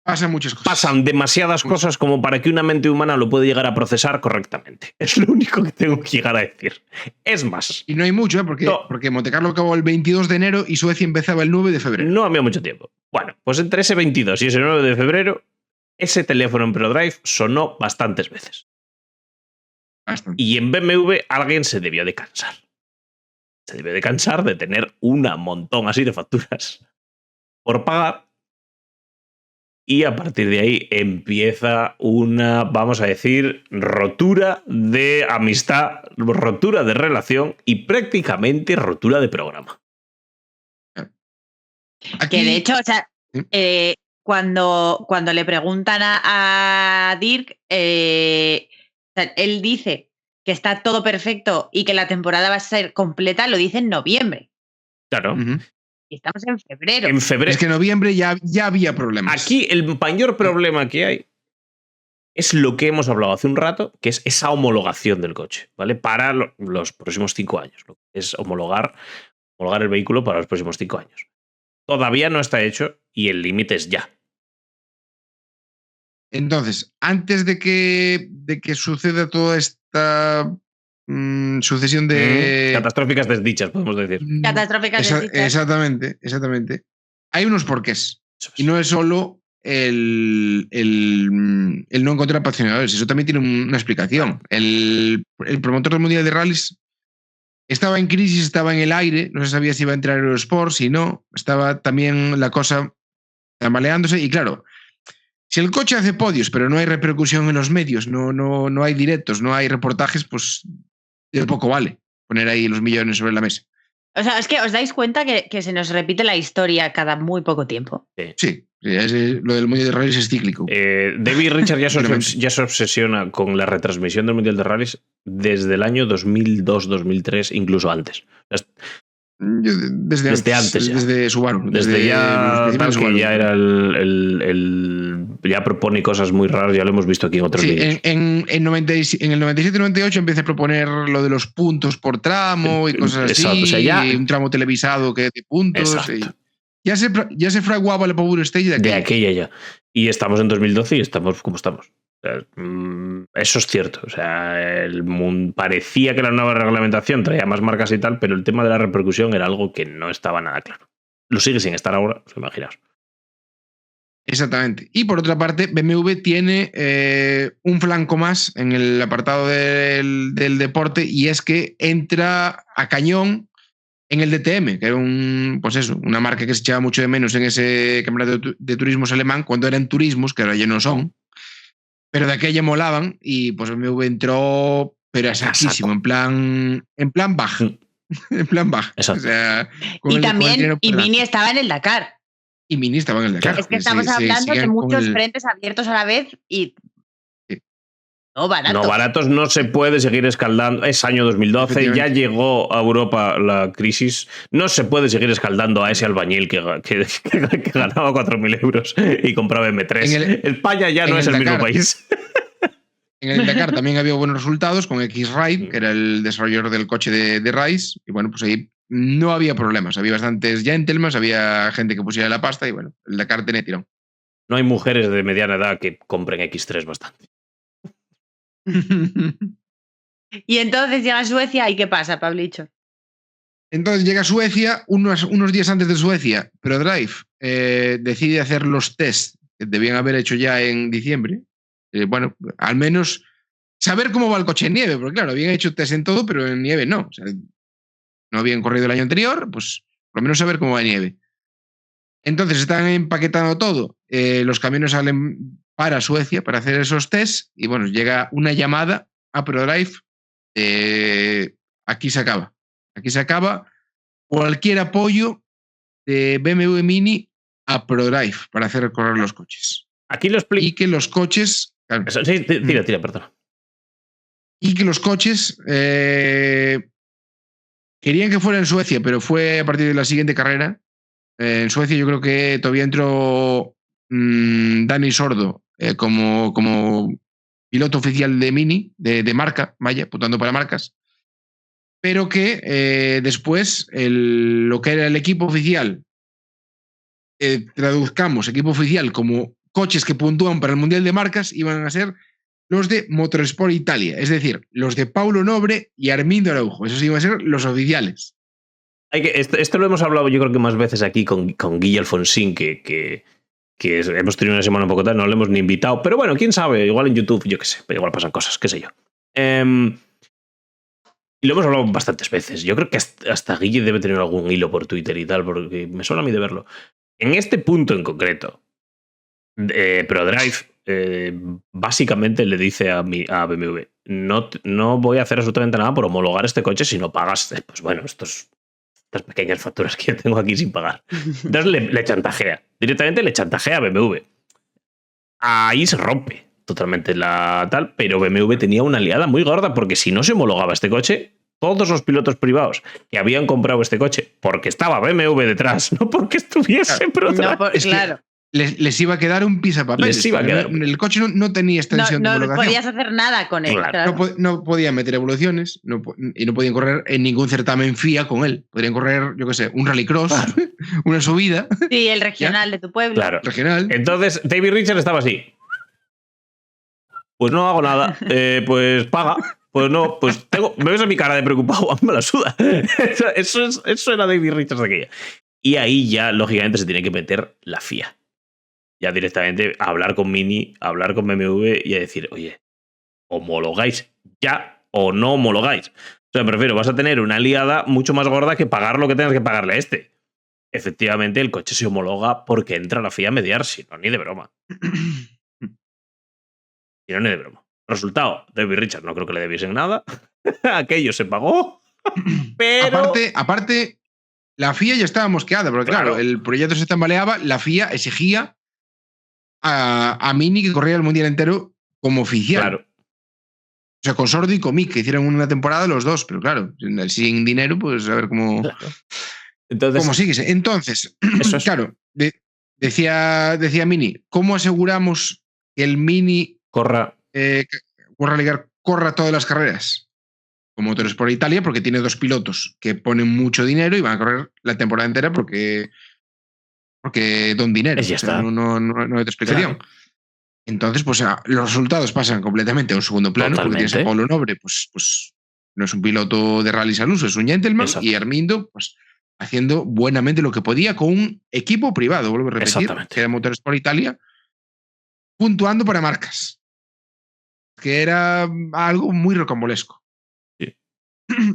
pasan muchas cosas. Pasan demasiadas cosas como para que una mente humana lo pueda llegar a procesar correctamente. Es lo único que tengo que llegar a decir. Es más. Y no hay mucho, porque Montecarlo acabó el 22 de enero y Suecia empezaba el 9 de febrero. No había mucho tiempo. Bueno, pues entre ese 22 y ese 9 de febrero, ese teléfono en ProDrive sonó bastantes veces. Bastante. Y en BMW alguien se debió de cansar. Se debió de cansar de tener un montón así de facturas por pagar. Y a partir de ahí empieza una, vamos a decir, rotura de amistad, rotura de relación y prácticamente rotura de programa. Aquí, que de hecho, o sea, cuando le preguntan a Dirk, o sea, él dice que está todo perfecto y que la temporada va a ser completa, lo dice en noviembre. Claro. Y estamos en febrero. En febrero. Es que en noviembre ya había problemas. Aquí el mayor problema que hay es lo que hemos hablado hace un rato, que es esa homologación del coche, ¿vale? Para los próximos 5 años. Es homologar el vehículo para los próximos 5 años. Todavía no está hecho y el límite es ya. Entonces, antes de que suceda toda esta sucesión de... catastróficas desdichas, podemos decir. Catastróficas desdichas. Exactamente. Hay unos porqués. Y no es solo el no encontrar patrocinadores. Eso también tiene una explicación. El promotor del Mundial de Rallys estaba en crisis, estaba en el aire, no se sabía si iba a entrar en Eurosport, si no, estaba también la cosa tambaleándose. Y claro, si el coche hace podios, pero no hay repercusión en los medios, no hay directos, no hay reportajes, pues de poco vale poner ahí los millones sobre la mesa. O sea, es que os dais cuenta que se nos repite la historia cada muy poco tiempo. Sí, lo del Mundial de Rallys es cíclico. David Richard ya se obsesiona con la retransmisión del Mundial de Rallys desde el año 2002-2003, incluso antes. Desde antes ya. Desde Subaru. Desde ya tal que ya era ya propone cosas muy raras, ya lo hemos visto aquí en otros vídeos. En el 97-98 empieza a proponer lo de los puntos por tramo y cosas así. Exacto, o sea, ya, y un tramo televisado que de puntos. Ya se fraguaba el Power Stage de aquella ya. Y estamos en 2012 y estamos como estamos. O sea, eso es cierto. O sea, parecía que la nueva reglamentación traía más marcas y tal, pero el tema de la repercusión era algo que no estaba nada claro. Lo sigue sin estar ahora, os imaginaos. Exactamente. Y por otra parte, BMW tiene un flanco más en el apartado del deporte, y es que entra a cañón en el DTM, que era una marca que se echaba mucho de menos en ese campeonato de turismos alemán, cuando eran turismos, que ahora ya no son, pero de aquella molaban, y pues BMW entró, pero a saquísimo, en plan baja. En plan baja. O sea, y también, Mini estaba en el Dakar. Y Mini estaba en el Dakar. Es que estamos hablando de muchos frentes abiertos a la vez y no baratos. No baratos, no se puede seguir escaldando. Es año 2012, ya llegó a Europa la crisis. No se puede seguir escaldando a ese albañil que ganaba 4.000 euros y compraba M3. España ya no es el mismo país. En el Dakar también había buenos resultados con X-Ride, que era el desarrollador del coche de Rice. Y bueno, pues ahí no había problemas. Había bastantes gentlemen, había gente que pusiera la pasta y bueno, el Dakar tenía tirón. No hay mujeres de mediana edad que compren X3 bastante. Y entonces llega a Suecia y ¿qué pasa, Pablicho? Entonces llega a Suecia, unos días antes de Suecia, ProDrive decide hacer los tests que debían haber hecho ya en diciembre. Bueno, al menos saber cómo va el coche en nieve, porque claro, habían hecho test en todo, pero en nieve no. O sea, no habían corrido el año anterior, pues por lo menos saber cómo va en nieve. Entonces están empaquetando todo. Los camiones salen para Suecia para hacer esos tests y bueno, llega una llamada a ProDrive. Aquí se acaba. Aquí se acaba cualquier apoyo de BMW Mini a ProDrive para hacer correr los coches. Aquí lo explico. Y que los coches... Claro, sí, tira, perdona. Y que los coches querían que fuera en Suecia, pero fue a partir de la siguiente carrera. En Suecia yo creo que todavía entró Dani Sordo como piloto oficial de Mini, de marca, vaya, putando para marcas, pero que después lo que era el equipo oficial, traduzcamos equipo oficial como coches que puntúan para el Mundial de Marcas, iban a ser los de Motorsport Italia, es decir, los de Paulo Nobre y Armindo Araujo. Esos iban a ser los oficiales. Esto lo hemos hablado yo creo que más veces aquí con Guille Alfonsín, que hemos tenido una semana un poco tal, no lo hemos ni invitado, pero bueno, quién sabe, igual en YouTube, yo qué sé, pero igual pasan cosas, qué sé yo. Y lo hemos hablado bastantes veces. Yo creo que hasta Guille debe tener algún hilo por Twitter y tal, porque me suena a mí de verlo. En este punto en concreto, ProDrive básicamente le dice a BMW, no voy a hacer absolutamente nada por homologar este coche si no pagas, pues bueno, estas pequeñas facturas que yo tengo aquí sin pagar. Entonces le chantajea. Directamente le chantajea a BMW. Ahí se rompe totalmente la tal, pero BMW tenía una aliada muy gorda porque si no se homologaba este coche, todos los pilotos privados que habían comprado este coche porque estaba BMW detrás, no porque estuviese ProDrive. No, claro. Les iba a quedar un pisapapel. El coche no tenía extensión de homologación. No podías hacer nada con él. Claro. Claro. No podían meter evoluciones y no podían correr en ningún certamen FIA con él. Podrían correr, yo qué sé, un rallycross, claro. Una subida. Sí, el regional de tu pueblo. Claro. Regional. Entonces, David Richards estaba así. Pues no hago nada. Pues paga. Pues no, pues me ves a mi cara de preocupado, a mí me la suda. Eso era David Richards de aquella. Y ahí ya, lógicamente, se tiene que meter la FIA. Ya directamente a hablar con Mini, a hablar con BMW y a decir, oye, ¿homologáis ya o no homologáis? O sea, me refiero, vas a tener una aliada mucho más gorda que pagar lo que tengas que pagarle a este. Efectivamente, el coche se homologa porque entra la FIA a mediar, si no, ni de broma. Si no, ni de broma. Resultado, David Richards no creo que le debiesen nada. Aquello se pagó. Pero... Aparte, la FIA ya estaba mosqueada, porque claro, el proyecto se tambaleaba, la FIA exigía a Mini que corría el mundial entero como oficial. Claro. O sea, con Sordo y con Mick, que hicieron una temporada los dos, pero claro, sin dinero, pues a ver cómo, claro. Entonces, cómo sigues. Entonces, claro, decía Mini, ¿cómo aseguramos que el Mini corra todas las carreras? Con Motorsport Italia, porque tiene dos pilotos que ponen mucho dinero y van a correr la temporada entera porque don dinero. Ya está. O sea, no hay otra explicación. Claro. Entonces, pues los resultados pasan completamente a un segundo plano. Totalmente. Porque tienes a Paulo Nobre, pues no es un piloto de rallies al uso, es un gentleman. Exacto. Y Armindo, pues haciendo buenamente lo que podía con un equipo privado, vuelvo a repetir, que era Motorsport Italia, puntuando para marcas. Que era algo muy rocambolesco. Sí.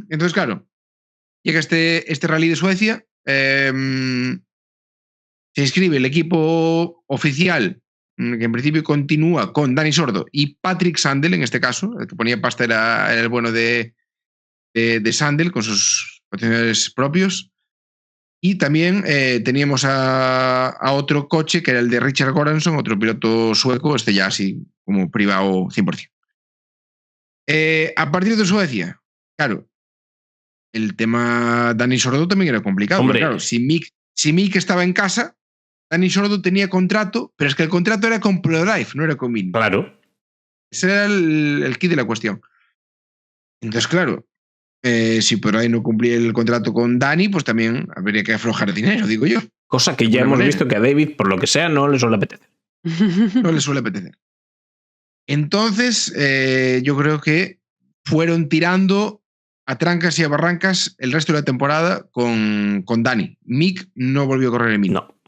Entonces, claro, llega este rally de Suecia. Se inscribe el equipo oficial, que en principio continúa con Dani Sordo y Patrick Sandel, en este caso, el que ponía pasta era el bueno de Sandel con sus patrocinadores propios. Y también teníamos a otro coche que era el de Richard Goranson, otro piloto sueco, ya así como privado 100%. A partir de Suecia, claro, el tema Dani Sordo también era complicado. Porque, claro, si Mick estaba en casa, Dani Sordo tenía contrato, pero es que el contrato era con ProDrive, no era con Mini. Claro. Ese era el kit de la cuestión. Entonces, claro, Si por ahí no cumplía el contrato con Dani, pues también habría que aflojar dinero, digo yo. Cosa que ya hemos visto que a David, por lo que sea, no le suele apetecer. No le suele apetecer. Entonces, yo creo que fueron tirando a trancas y a barrancas el resto de la temporada con Dani. Mick no volvió a correr el Mini. No.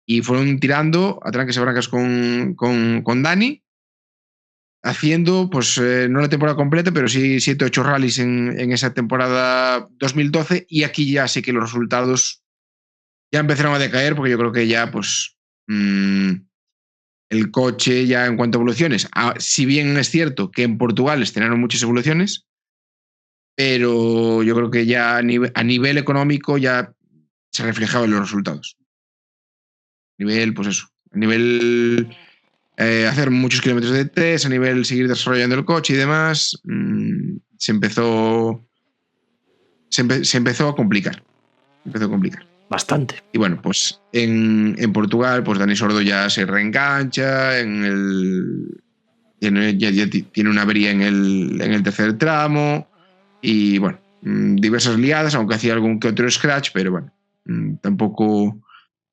Y fueron tirando a trancas y a barrancas con Dani, haciendo, pues, no la temporada completa, pero sí 7 o 8 rallies en esa temporada 2012. Y aquí ya sí que los resultados ya empezaron a decaer, porque yo creo que ya, pues, el coche ya en cuanto a evoluciones, si bien es cierto que en Portugal estrenaron muchas evoluciones, pero yo creo que ya a nivel económico ya se reflejaba en los resultados. A nivel, pues eso, a nivel hacer muchos kilómetros de test, a nivel seguir desarrollando el coche y demás, se empezó a complicar. Bastante. Y bueno, pues en Portugal, pues Dani Sordo ya se reengancha, ya tiene una avería en el tercer tramo, y bueno, diversas liadas, aunque hacía algún que otro scratch, pero bueno, tampoco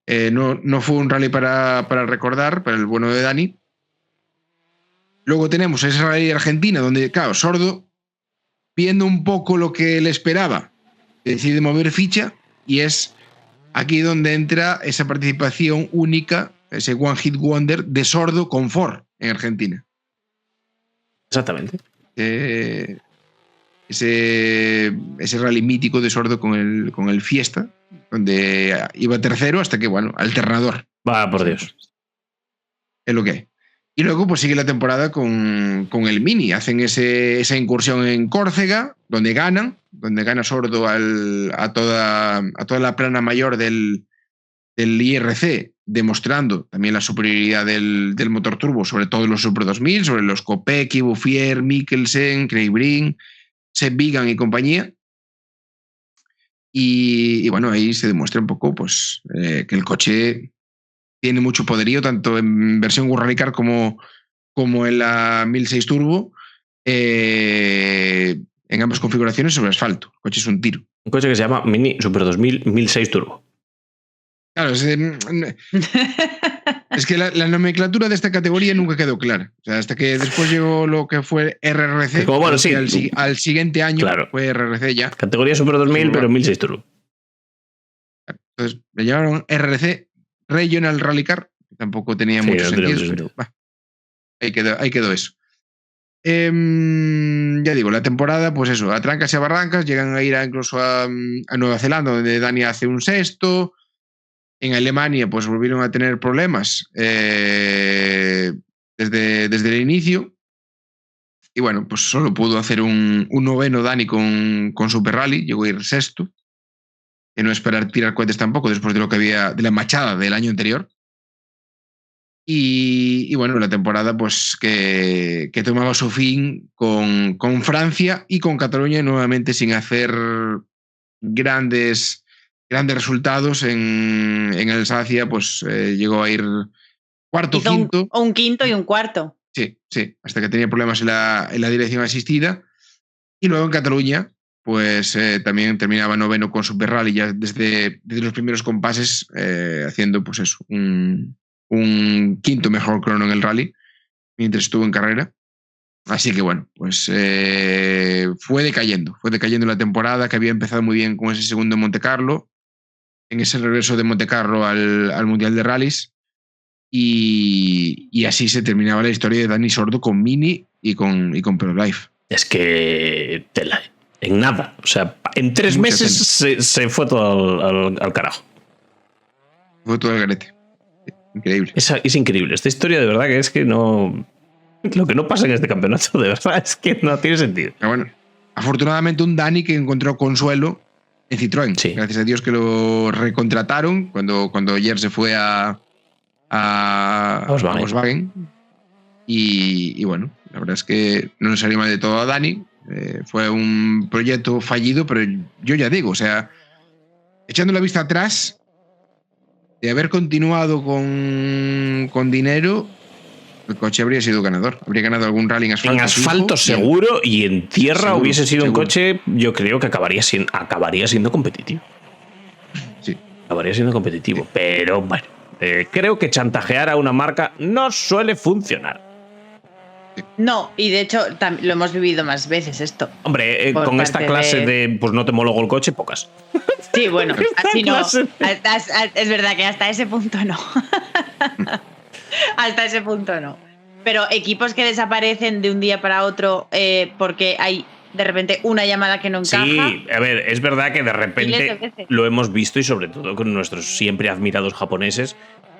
no fue un rally para recordar, para el bueno de Dani. Luego tenemos ese rally de Argentina, donde, claro, Sordo, viendo un poco lo que le esperaba, decide mover ficha, y es aquí donde entra esa participación única, ese One Hit Wonder de Sordo con Ford en Argentina. Exactamente. Ese rally mítico de Sordo con el Fiesta, donde iba tercero hasta que, bueno, alternador. Va, por Dios. Es lo que hay. Y luego pues sigue la temporada con el Mini. Hacen esa incursión en Córcega, donde gana Sordo a toda la plana mayor del IRC, demostrando también la superioridad del motor turbo sobre todos los Super 2000, sobre los Kopecky, Bouffier, Mikkelsen, Craig Breen, Seb Vigan y compañía. Y bueno, ahí se demuestra un poco, pues, que el coche tiene mucho poderío, tanto en versión World Rally Car como en la 1006 Turbo, en ambas configuraciones sobre asfalto. El coche es un tiro. Un coche que se llama Mini Super 2000 1006 Turbo. Claro, es que la nomenclatura de esta categoría nunca quedó clara. O sea, hasta que después llegó lo que fue RRC, como, bueno, sí, al siguiente año, claro, fue RRC ya. Categoría Super 2000, pero 1006 Turbo. Entonces le llamaron RRC, Regional Rally Car, que tampoco tenía mucho sentido. Pero, ahí quedó eso. Ya digo, la temporada, pues eso, a trancas y a barrancas, llegan a ir incluso a Nueva Zelanda, donde Dani hace un sexto. En Alemania, pues volvieron a tener problemas desde el inicio. Y bueno, pues solo pudo hacer un noveno Dani con Super Rally, llegó a ir sexto. Y no esperar tirar cohetes tampoco, después de lo que había, de la machada del año anterior. Y bueno, la temporada pues que tomaba su fin con Francia y con Cataluña, nuevamente sin hacer grandes resultados. En Alsacia pues llegó a ir cuarto, quinto. Un quinto y un cuarto. Sí, hasta que tenía problemas en la dirección asistida. Y luego en Cataluña pues también terminaba noveno con Super Rally, ya desde los primeros compases, haciendo pues eso, un quinto mejor crono en el rally mientras estuvo en carrera. Así que bueno, pues fue decayendo la temporada, que había empezado muy bien con ese segundo en Monte Carlo, en ese regreso de Monte Carlo al Mundial de Rallys, y así se terminaba la historia de Dani Sordo con Mini y con ProLife. Es que en nada, o sea, en 3 meses se fue todo al carajo. Fue todo el garete. Increíble. Es increíble. Esta historia de verdad que es que no... Lo que no pasa en este campeonato de verdad es que no tiene sentido. Pero bueno, afortunadamente un Dani que encontró consuelo en Citroën. Sí. Gracias a Dios que lo recontrataron cuando ayer se fue a Volkswagen. Y bueno, la verdad es que no le salió mal de todo a Dani. Fue un proyecto fallido, pero yo ya digo, o sea, echando la vista atrás, de haber continuado con dinero, el coche habría sido ganador. Habría ganado algún rally en asfalto. En asfalto seguro y en tierra seguro, hubiese sido seguro. un coche, yo creo que acabaría siendo competitivo. Sí. Acabaría siendo competitivo. Pero bueno, creo que chantajear a una marca no suele funcionar. No, y de hecho lo hemos vivido más veces esto. Hombre, con esta clase de pues no te homologo el coche, pocas. Sí, bueno, así no. clase Es verdad que hasta ese punto no. Hasta ese punto no. Pero equipos que desaparecen de un día para otro porque hay de repente una llamada que no encaja. Sí, a ver, es verdad que de repente lo hemos visto y sobre todo con nuestros siempre admirados japoneses.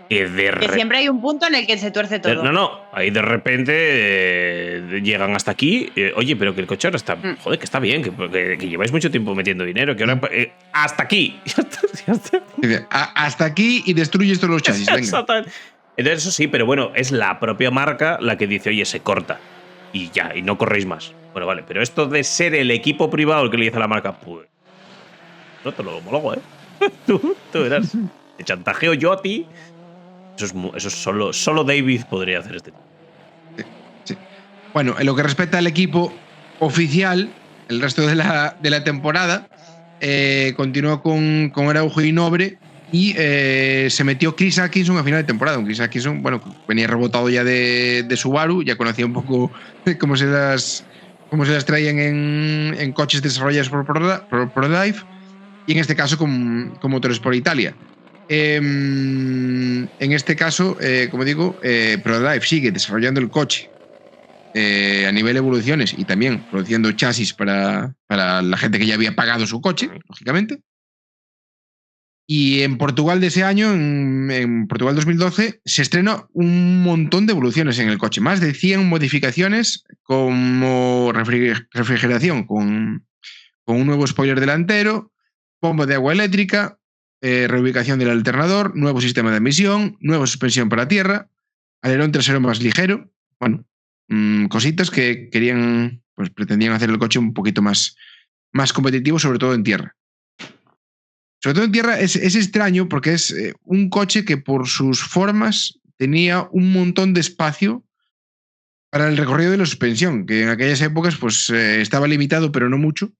Que siempre hay un punto en el que se tuerce todo. No, ahí de repente llegan hasta aquí. Oye, pero que el coche ahora está. Joder, que está bien, que lleváis mucho tiempo metiendo dinero. Que ahora. Hasta aquí. Hasta aquí y destruyes todos los chasis. Venga. Exactamente. Entonces, eso sí, pero bueno, es la propia marca la que dice, oye, se corta. Y ya, y no corréis más. Bueno, vale, pero esto de ser el equipo privado el que le dice a la marca, pues. No te lo homologo, ¿eh? Tú verás. Te chantajeo yo a ti. Eso solo David podría hacer este. Sí. Bueno, en lo que respecta al equipo oficial, el resto de la temporada continuó con Araujo y Nobre y se metió Chris Atkinson a final de temporada. Un Chris Atkinson, bueno, venía rebotado ya de Subaru, ya conocía un poco cómo se las traían en coches desarrollados por ProLife y en este caso con motores por Italia. En este caso, como digo, ProDrive sigue desarrollando el coche a nivel de evoluciones y también produciendo chasis para la gente que ya había pagado su coche, lógicamente. Y en Portugal de ese año, en Portugal 2012, se estrenó un montón de evoluciones en el coche. Más de 100 modificaciones como refrigeración con un nuevo spoiler delantero, bomba de agua eléctrica, reubicación del alternador, nuevo sistema de emisión, nueva suspensión para tierra, alerón trasero más ligero. Bueno, cositas que pretendían hacer el coche un poquito más competitivo, sobre todo en tierra. Sobre todo en tierra es extraño porque es un coche que por sus formas tenía un montón de espacio para el recorrido de la suspensión, que en aquellas épocas pues estaba limitado, pero no mucho.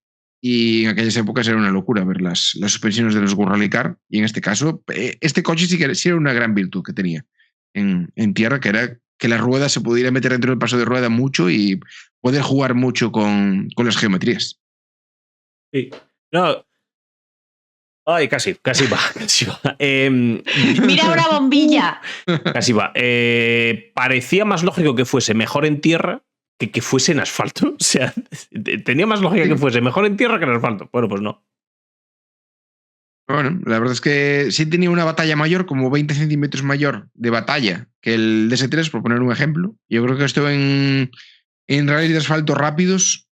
Y en aquellas épocas era una locura ver las suspensiones de los Rallycar. Y en este caso, este coche sí era una gran virtud que tenía en tierra, que era que la rueda se pudiera meter dentro del paso de rueda mucho y poder jugar mucho con las geometrías. Sí. No. Ay, casi va. Mira una bombilla. Casi va. Parecía más lógico que fuese mejor en tierra que fuese en asfalto. O sea, tenía más lógica que fuese mejor en tierra que en asfalto. Bueno, pues no. Bueno, la verdad es que sí tenía una batalla mayor, como 20 centímetros mayor de batalla que el DS3, por poner un ejemplo. Yo creo que esto en rallies de asfalto rápidos,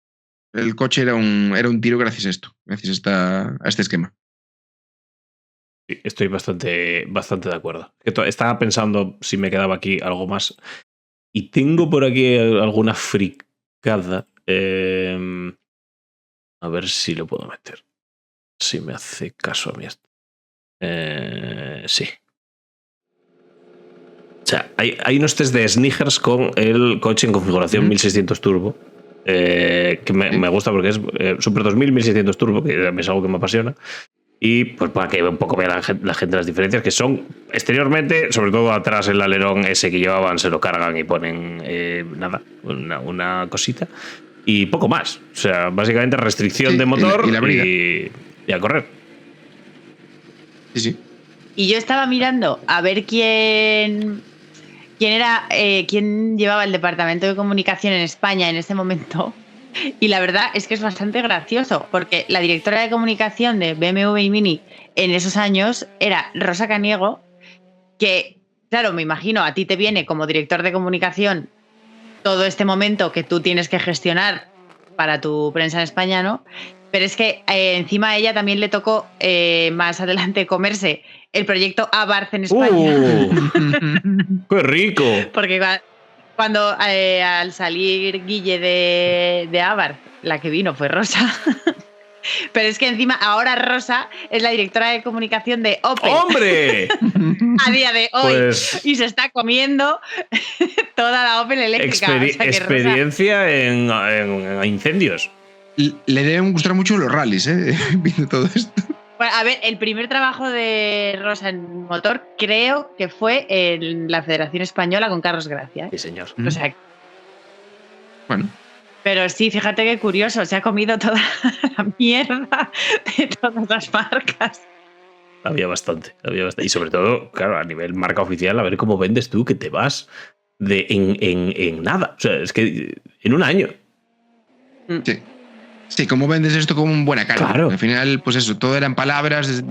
el coche era un tiro gracias a esto, gracias a este esquema. Sí, estoy bastante de acuerdo. Estaba pensando si me quedaba aquí algo más. Y tengo por aquí alguna fricada. A ver si lo puedo meter. Si me hace caso a mí esto. Sí. O sea, hay unos test de Snickers con el coche en configuración 1600 turbo. Que me gusta porque es Super 2000, 1600 turbo, que es algo que me apasiona. Y pues para que un poco vea la gente las diferencias, que son exteriormente, sobre todo atrás el alerón ese que llevaban, se lo cargan y ponen una cosita. Y poco más. O sea, básicamente restricción de motor y a correr. Sí. Y yo estaba mirando a ver quién llevaba el departamento de comunicación en España en este momento. Y la verdad es que es bastante gracioso, porque la directora de comunicación de BMW y Mini en esos años era Rosa Caniego, que, claro, me imagino, a ti te viene como director de comunicación todo este momento que tú tienes que gestionar para tu prensa en España, ¿no? Pero es que encima a ella también le tocó más adelante comerse el proyecto Abarth en España. ¡Qué rico! Porque cuando al salir Guille de Abarth, la que vino fue Rosa. Pero es que encima ahora Rosa es la directora de comunicación de Opel. ¡Hombre! A día de hoy. Pues, y se está comiendo toda la Opel eléctrica. O sea que experiencia Rosa... en incendios. Le deben gustar mucho los rallies, viendo todo esto. Bueno, a ver, el primer trabajo de Rosa en motor creo que fue en la Federación Española con Carlos Gracia. Sí, señor. O sea, Bueno. Pero sí, fíjate qué curioso, se ha comido toda la mierda de todas las marcas. Había bastante. Y sobre todo, claro, a nivel marca oficial, a ver cómo vendes tú que te vas en nada. O sea, es que en un año. Sí. Sí, ¿cómo vendes esto con una buena cara? Claro. Al final, pues eso, todo eran palabras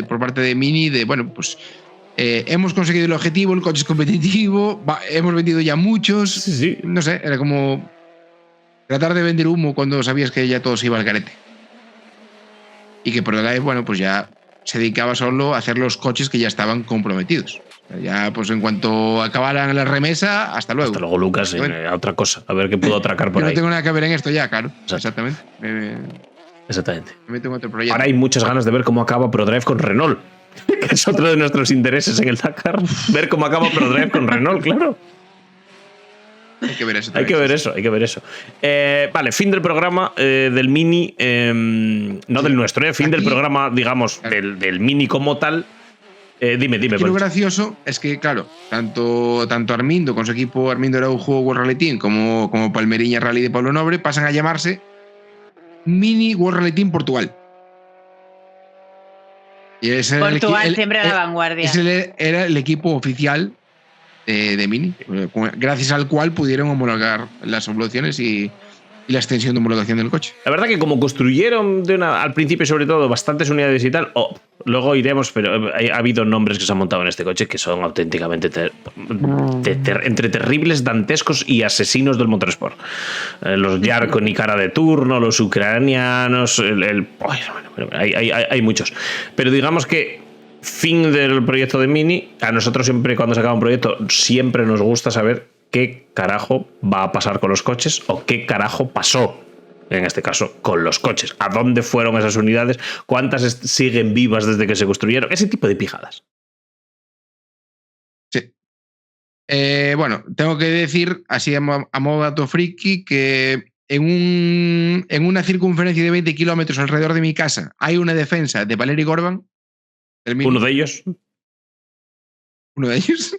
por parte de Mini, de bueno, pues hemos conseguido el objetivo, el coche es competitivo, hemos vendido ya muchos. Sí. No sé, era como tratar de vender humo cuando sabías que ya todo se iba al garete. Y que Prodrive, bueno, pues ya se dedicaba solo a hacer los coches que ya estaban comprometidos. Ya, pues en cuanto acabaran la remesa, hasta luego. Hasta luego, Lucas, a otra cosa. A ver qué puedo atracar por ahí. No tengo nada que ver en esto ya, claro. Exactamente. Exactamente. Me meto en otro proyecto. Ahora hay muchas ganas de ver cómo acaba Prodrive con Renault, que es otro de nuestros intereses en el Dakar. Ver cómo acaba Prodrive con Renault, claro. Hay que ver eso. Hay que ver eso. Vale, fin del programa del Mini, no del nuestro, fin del programa, digamos, del Mini como tal. Dime. Lo gracioso es que, claro, tanto Armindo con su equipo Armindo Araujo World Rally Team como Palmeriña Rally de Pablo Nobre pasan a llamarse Mini World Rally Team Portugal. Y Portugal siempre a la vanguardia. Ese era el equipo oficial de Mini, gracias al cual pudieron homologar las homologaciones y la extensión de homologación del coche. La verdad que como construyeron al principio sobre todo bastantes unidades y tal, luego iremos, pero ha habido nombres que se han montado en este coche que son auténticamente entre terribles, dantescos y asesinos del motorsport. Los Yarko y cara de turno, los ucranianos, hay muchos. Pero digamos que fin del proyecto de Mini, a nosotros siempre cuando se acaba un proyecto siempre nos gusta saber qué carajo va a pasar con los coches o qué carajo pasó, en este caso, con los coches. ¿A dónde fueron esas unidades? ¿Cuántas siguen vivas desde que se construyeron? Ese tipo de pijadas. Sí. Bueno, tengo que decir, así a modo dato friki, que en una circunferencia de 20 kilómetros alrededor de mi casa hay una defensa de Valery Gorban. ¿Uno de ellos? ¿Uno de ellos?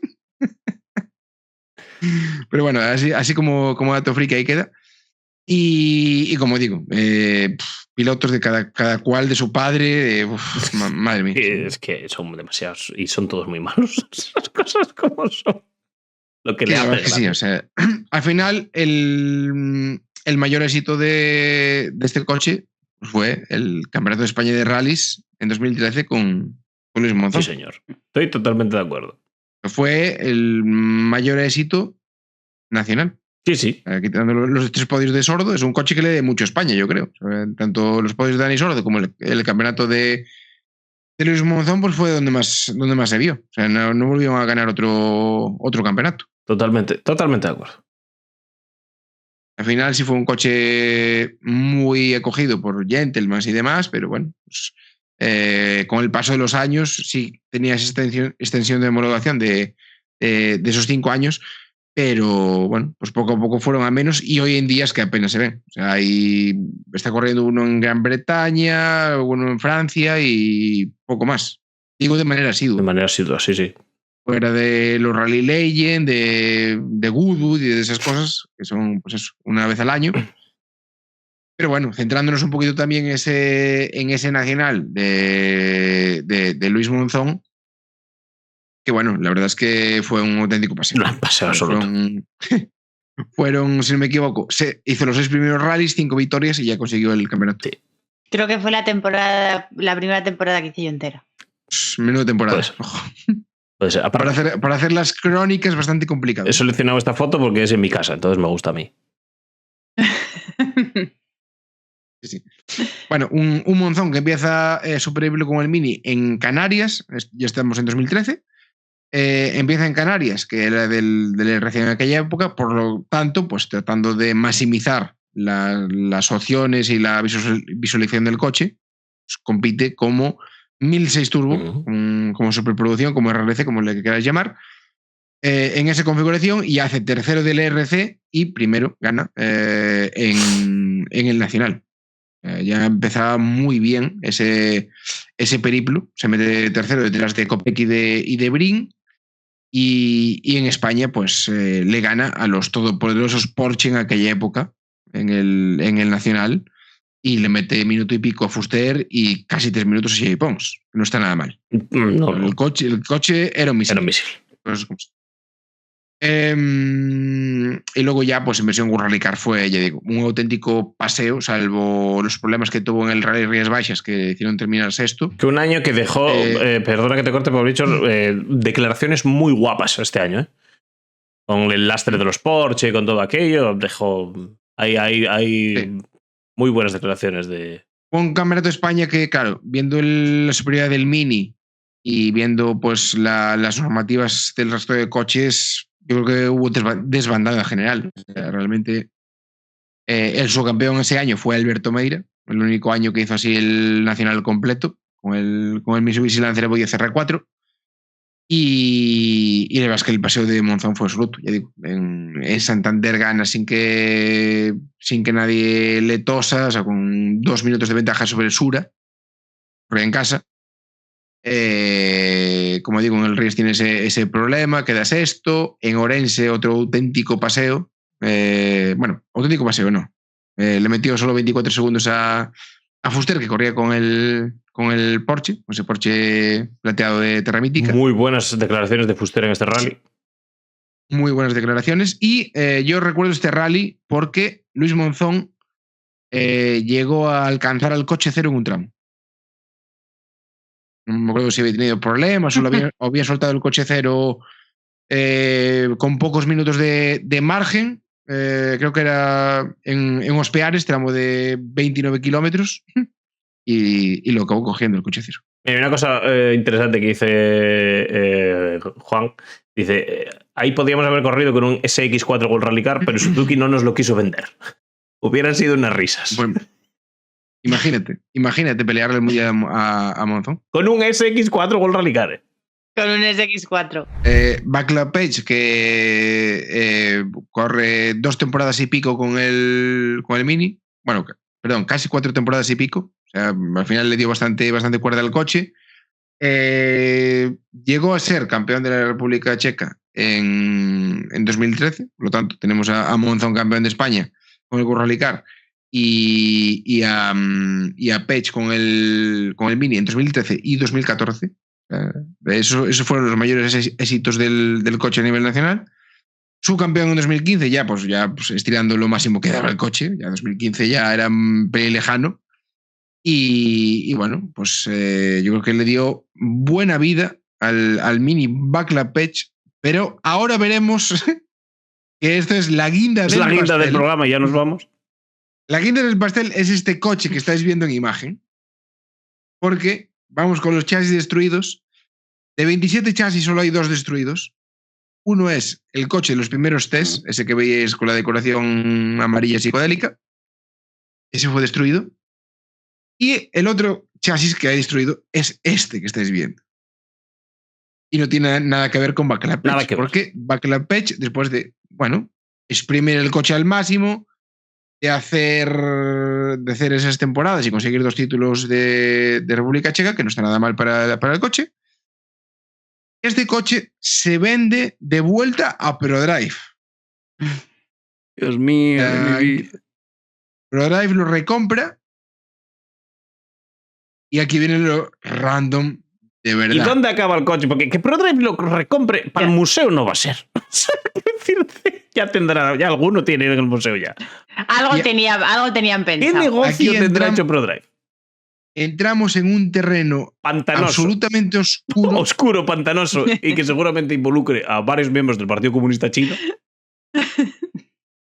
Pero bueno, así como dato friki ahí queda. Y como digo, pilotos de cada cual de su padre, madre mía. Es que son demasiados y son todos muy malos. Esas cosas como son. Lo que le hace que sí, o sea, al final el mayor éxito de este coche fue el Campeonato de España de Rallys en 2013 con Luis Monzón. Sí, señor. Estoy totalmente de acuerdo. Fue el mayor éxito nacional. Sí. Quitando los 3 podios de Sordo, es un coche que le dé mucho a España, yo creo. O sea, tanto los podios de Dani Sordo como el campeonato de Luis Monzón, pues fue donde más se vio. O sea, no volvieron a ganar otro campeonato. Totalmente de acuerdo. Al final sí fue un coche muy acogido por gentlemen y demás, pero bueno, pues, con el paso de los años sí tenía esa extensión de homologación de esos 5 años, pero bueno, pues poco a poco fueron a menos y hoy en día es que apenas se ven. O sea, está corriendo uno en Gran Bretaña, uno en Francia y poco más. Digo de manera asidua. De manera asidua, sí. Fuera de los Rally Legend, de Goodwood y de esas cosas, que son, pues eso, una vez al año. Pero bueno, centrándonos un poquito también en ese nacional de Luis Monzón, que bueno, la verdad es que fue un auténtico paseo. Un paseo absoluto. Fueron, si no me equivoco, hizo los 6 primeros rallies, 5 victorias y ya consiguió el campeonato. Sí. Creo que fue la primera temporada que hice yo entera. Menuda temporada. Puede ser. Para hacer las crónicas bastante complicado. He seleccionado esta foto porque es en mi casa, entonces me gusta a mí. Sí. Bueno, un Monzón que empieza su periplo con el Mini en Canarias, ya estamos en 2013. Empieza en Canarias, que era del RC en aquella época, por lo tanto, pues tratando de maximizar las opciones y la visualización del coche, pues compite como 1006 Turbo, como superproducción, como RLC, como le quieras llamar, en esa configuración, y hace tercero del ERC y primero gana en el Nacional. Ya empezaba muy bien ese periplo, se mete tercero detrás de Copec y de Brin, y en España pues le gana a los todopoderosos Porsche en aquella época en el Nacional, y le mete minuto y pico a Fuster y casi 3 minutos a Xavi Pons. No está nada mal. No. El coche era un misil. Era un misil. Pues, y luego ya, pues en versión World Rally Car fue, ya digo, un auténtico paseo, salvo los problemas que tuvo en el Rally Rías Baixas, que hicieron terminar sexto. Que un año que dejó, perdona que te corte, Pablo, declaraciones muy guapas este año, ¿eh? Con el lastre de los Porsche, con todo aquello, dejó... Hay muy buenas declaraciones de... Un campeonato de España que, claro, viendo la superioridad del Mini y viendo pues las normativas del resto de coches, yo creo que hubo desbandada general. O sea, realmente el subcampeón ese año fue Alberto Meira, el único año que hizo así el Nacional completo, con el Mitsubishi Lancer Evo 10 R4. Y la verdad es que el paseo de Monzón fue absoluto. Ya digo, en Santander gana sin que nadie le tosa, o sea, con 2 minutos de ventaja sobre el Sura, porque en casa. Como digo, en el Ríos tiene ese problema, queda sexto. En Orense, otro auténtico paseo. Bueno, auténtico paseo no. Le metió solo 24 segundos a Fuster, que corría con el Porsche, ese Porsche plateado de Terra Mítica. Muy buenas declaraciones de Fuster en este rally. Muy buenas declaraciones. Y yo recuerdo este rally porque Luis Monzón llegó a alcanzar al coche cero en un tramo. No me acuerdo si había tenido problemas o había soltado el coche cero con pocos minutos de margen. Creo que era en Ospeares, tramo de 29 kilómetros, y lo acabó cogiendo el coche cero. Hay una cosa interesante que dice Juan. Dice, ahí podíamos haber corrido con un SX4 World Rally Car, pero Suzuki no nos lo quiso vender. Hubieran sido unas risas. Bueno, imagínate pelearle el mundial a Monzón. Con un SX4 World Rally Car. Con un SX4. Václav Page, que corre 2 temporadas y pico con el Mini. Bueno, perdón, casi 4 temporadas y pico. O sea, al final le dio bastante cuerda al coche. Llegó a ser campeón de la República Checa en 2013. Por lo tanto, tenemos a Monzón campeón de España con el World Rally Car y a Page con el Mini en 2013 y 2014. Esos fueron los mayores éxitos del coche a nivel nacional. Subcampeón en 2015, ya estirando lo máximo que daba el coche. Ya 2015 ya era un pelín lejano. Y bueno, pues yo creo que le dio buena vida al Mini Václav Page, pero ahora veremos que esto es la guinda del pastel. Es la guinda del programa, ya nos vamos. La guinda del pastel es este coche que estáis viendo en imagen, porque vamos con los chasis destruidos. De 27 chasis solo hay 2 destruidos. Uno es el coche de los primeros test, ese que veis con la decoración amarilla psicodélica. Ese fue destruido. Y el otro chasis que ha destruido es este que estáis viendo. Y no tiene nada que ver con Václav Page. Porque Václav Page, después de, exprimir el coche al máximo, de hacer esas temporadas y conseguir 2 títulos de República Checa, que no está nada mal para el coche, este coche se vende de vuelta a ProDrive. Dios mío. ProDrive lo recompra. Y aquí viene lo random de verdad. ¿Y dónde acaba el coche? Porque que ProDrive lo recompre para el museo no va a ser. Ya alguno tiene en el museo ya. Algo tenían pensado. ¿Qué negocio tendrá hecho ProDrive? Entramos en un terreno pantanoso, absolutamente oscuro. Oscuro, pantanoso, y que seguramente involucre a varios miembros del Partido Comunista Chino.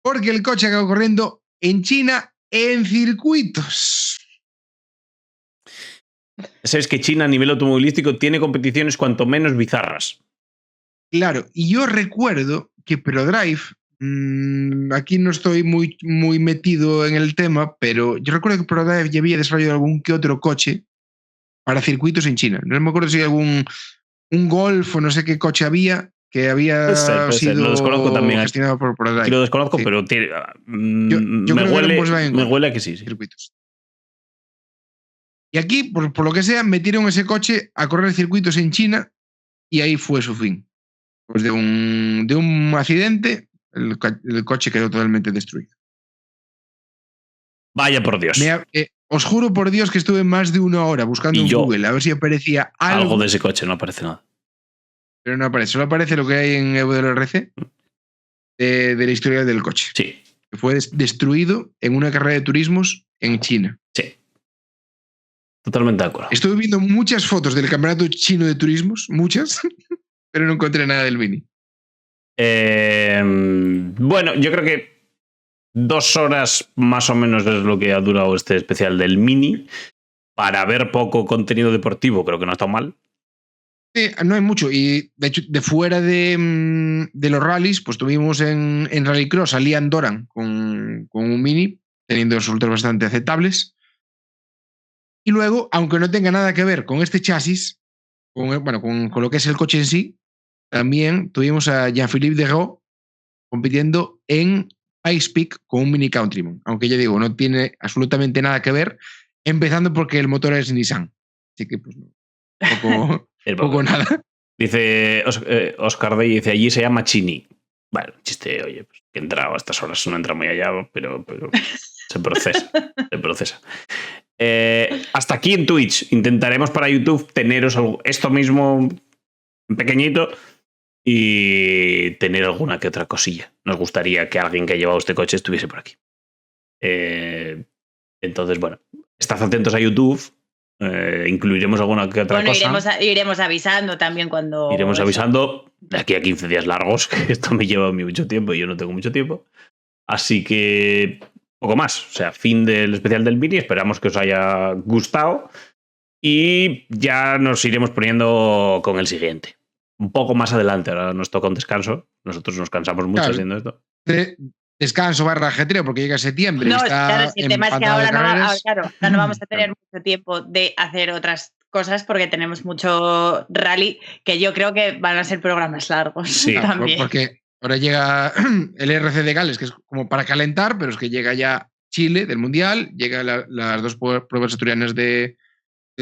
Porque el coche acaba corriendo en China en circuitos. Sabes que China a nivel automovilístico tiene competiciones cuanto menos bizarras. Claro, y yo recuerdo que ProDrive Aquí no estoy muy, muy metido en el tema, pero yo recuerdo que ProDrive ya había desarrollado algún que otro coche para circuitos en China. No me acuerdo si un Golf o no sé qué coche había que había puede ser. Lo desconozco también. gestionado por ProDrive. Aquí lo desconozco, sí. pero yo me huele a que sí. Circuitos. Y aquí, por lo que sea, metieron ese coche a correr circuitos en China y ahí fue su fin. Pues de un accidente, el coche quedó totalmente destruido. Vaya por Dios. Os juro por Dios que estuve más de 1 hora buscando en Google a ver si aparecía algo de ese coche, no aparece nada. Pero no aparece, solo aparece lo que hay en EWRC de la historia del coche. Sí. Que fue destruido en una carrera de turismos en China. Sí. Totalmente de acuerdo. Estuve viendo muchas fotos del campeonato chino de turismos, muchas, pero no encontré nada del Mini. Bueno, yo creo que 2 horas más o menos es lo que ha durado este especial del Mini. Para ver poco contenido deportivo, creo que no ha estado mal. Sí, no hay mucho. Y de hecho, de fuera de los rallies, pues tuvimos en Rallycross a Liam Doran con un Mini, teniendo resultados bastante aceptables. Y luego, aunque no tenga nada que ver con este chasis, con lo que es el coche en sí, también tuvimos a Jean-Philippe Degault compitiendo en Ice Peak con un Mini Countryman. Aunque ya digo, no tiene absolutamente nada que ver, empezando porque el motor es Nissan. Así que, pues, poco nada. Dice Oscar Day, dice, allí se llama Chini. Bueno, chiste, oye, pues, que he entrado a estas horas, no entra muy allá, pero se procesa. Se procesa. Hasta aquí en Twitch. Intentaremos para YouTube teneros esto mismo pequeñito y tener alguna que otra cosilla. Nos gustaría que alguien que ha llevado este coche estuviese por aquí. Entonces, bueno, estad atentos a YouTube. Incluiremos alguna que otra cosa. Iremos avisando también cuando... Iremos avisando de aquí a 15 días largos, que esto me lleva mucho tiempo y yo no tengo mucho tiempo. Así que poco más. O sea, fin del especial del Mini. Esperamos que os haya gustado. Y ya nos iremos poniendo con el siguiente. Un poco más adelante. Ahora nos toca un descanso. Nosotros nos cansamos mucho haciendo esto. Descanso / ajetreo porque llega septiembre. No, claro, el tema es que ahora no vamos a tener mucho tiempo de hacer otras cosas porque tenemos mucho rally que yo creo que van a ser programas largos. Sí, también. Porque ahora llega el RC de Gales, que es como para calentar, pero es que llega ya Chile del Mundial, llega las 2 pruebas asturianas del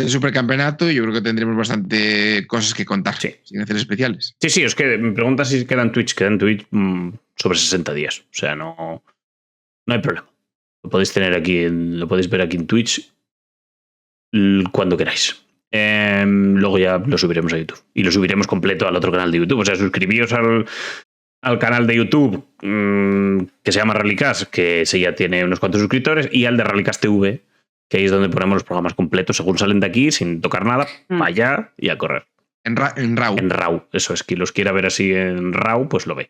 supercampeonato y yo creo que tendremos bastante cosas que contar, sin hacer especiales. Sí, es que me preguntan si quedan Twitch sobre 60 días. O sea, no hay problema. Lo podéis tener aquí, lo podéis ver aquí en Twitch cuando queráis. Luego ya lo subiremos a YouTube. Y lo subiremos completo al otro canal de YouTube. O sea, suscribíos al canal de YouTube que se llama Rallycast, que ese ya tiene unos cuantos suscriptores, y al de Rallycast TV, que ahí es donde ponemos los programas completos según salen de aquí, sin tocar nada, vaya y a correr. En RAW. En RAW, eso es, quien los quiera ver así en RAW, pues lo ve.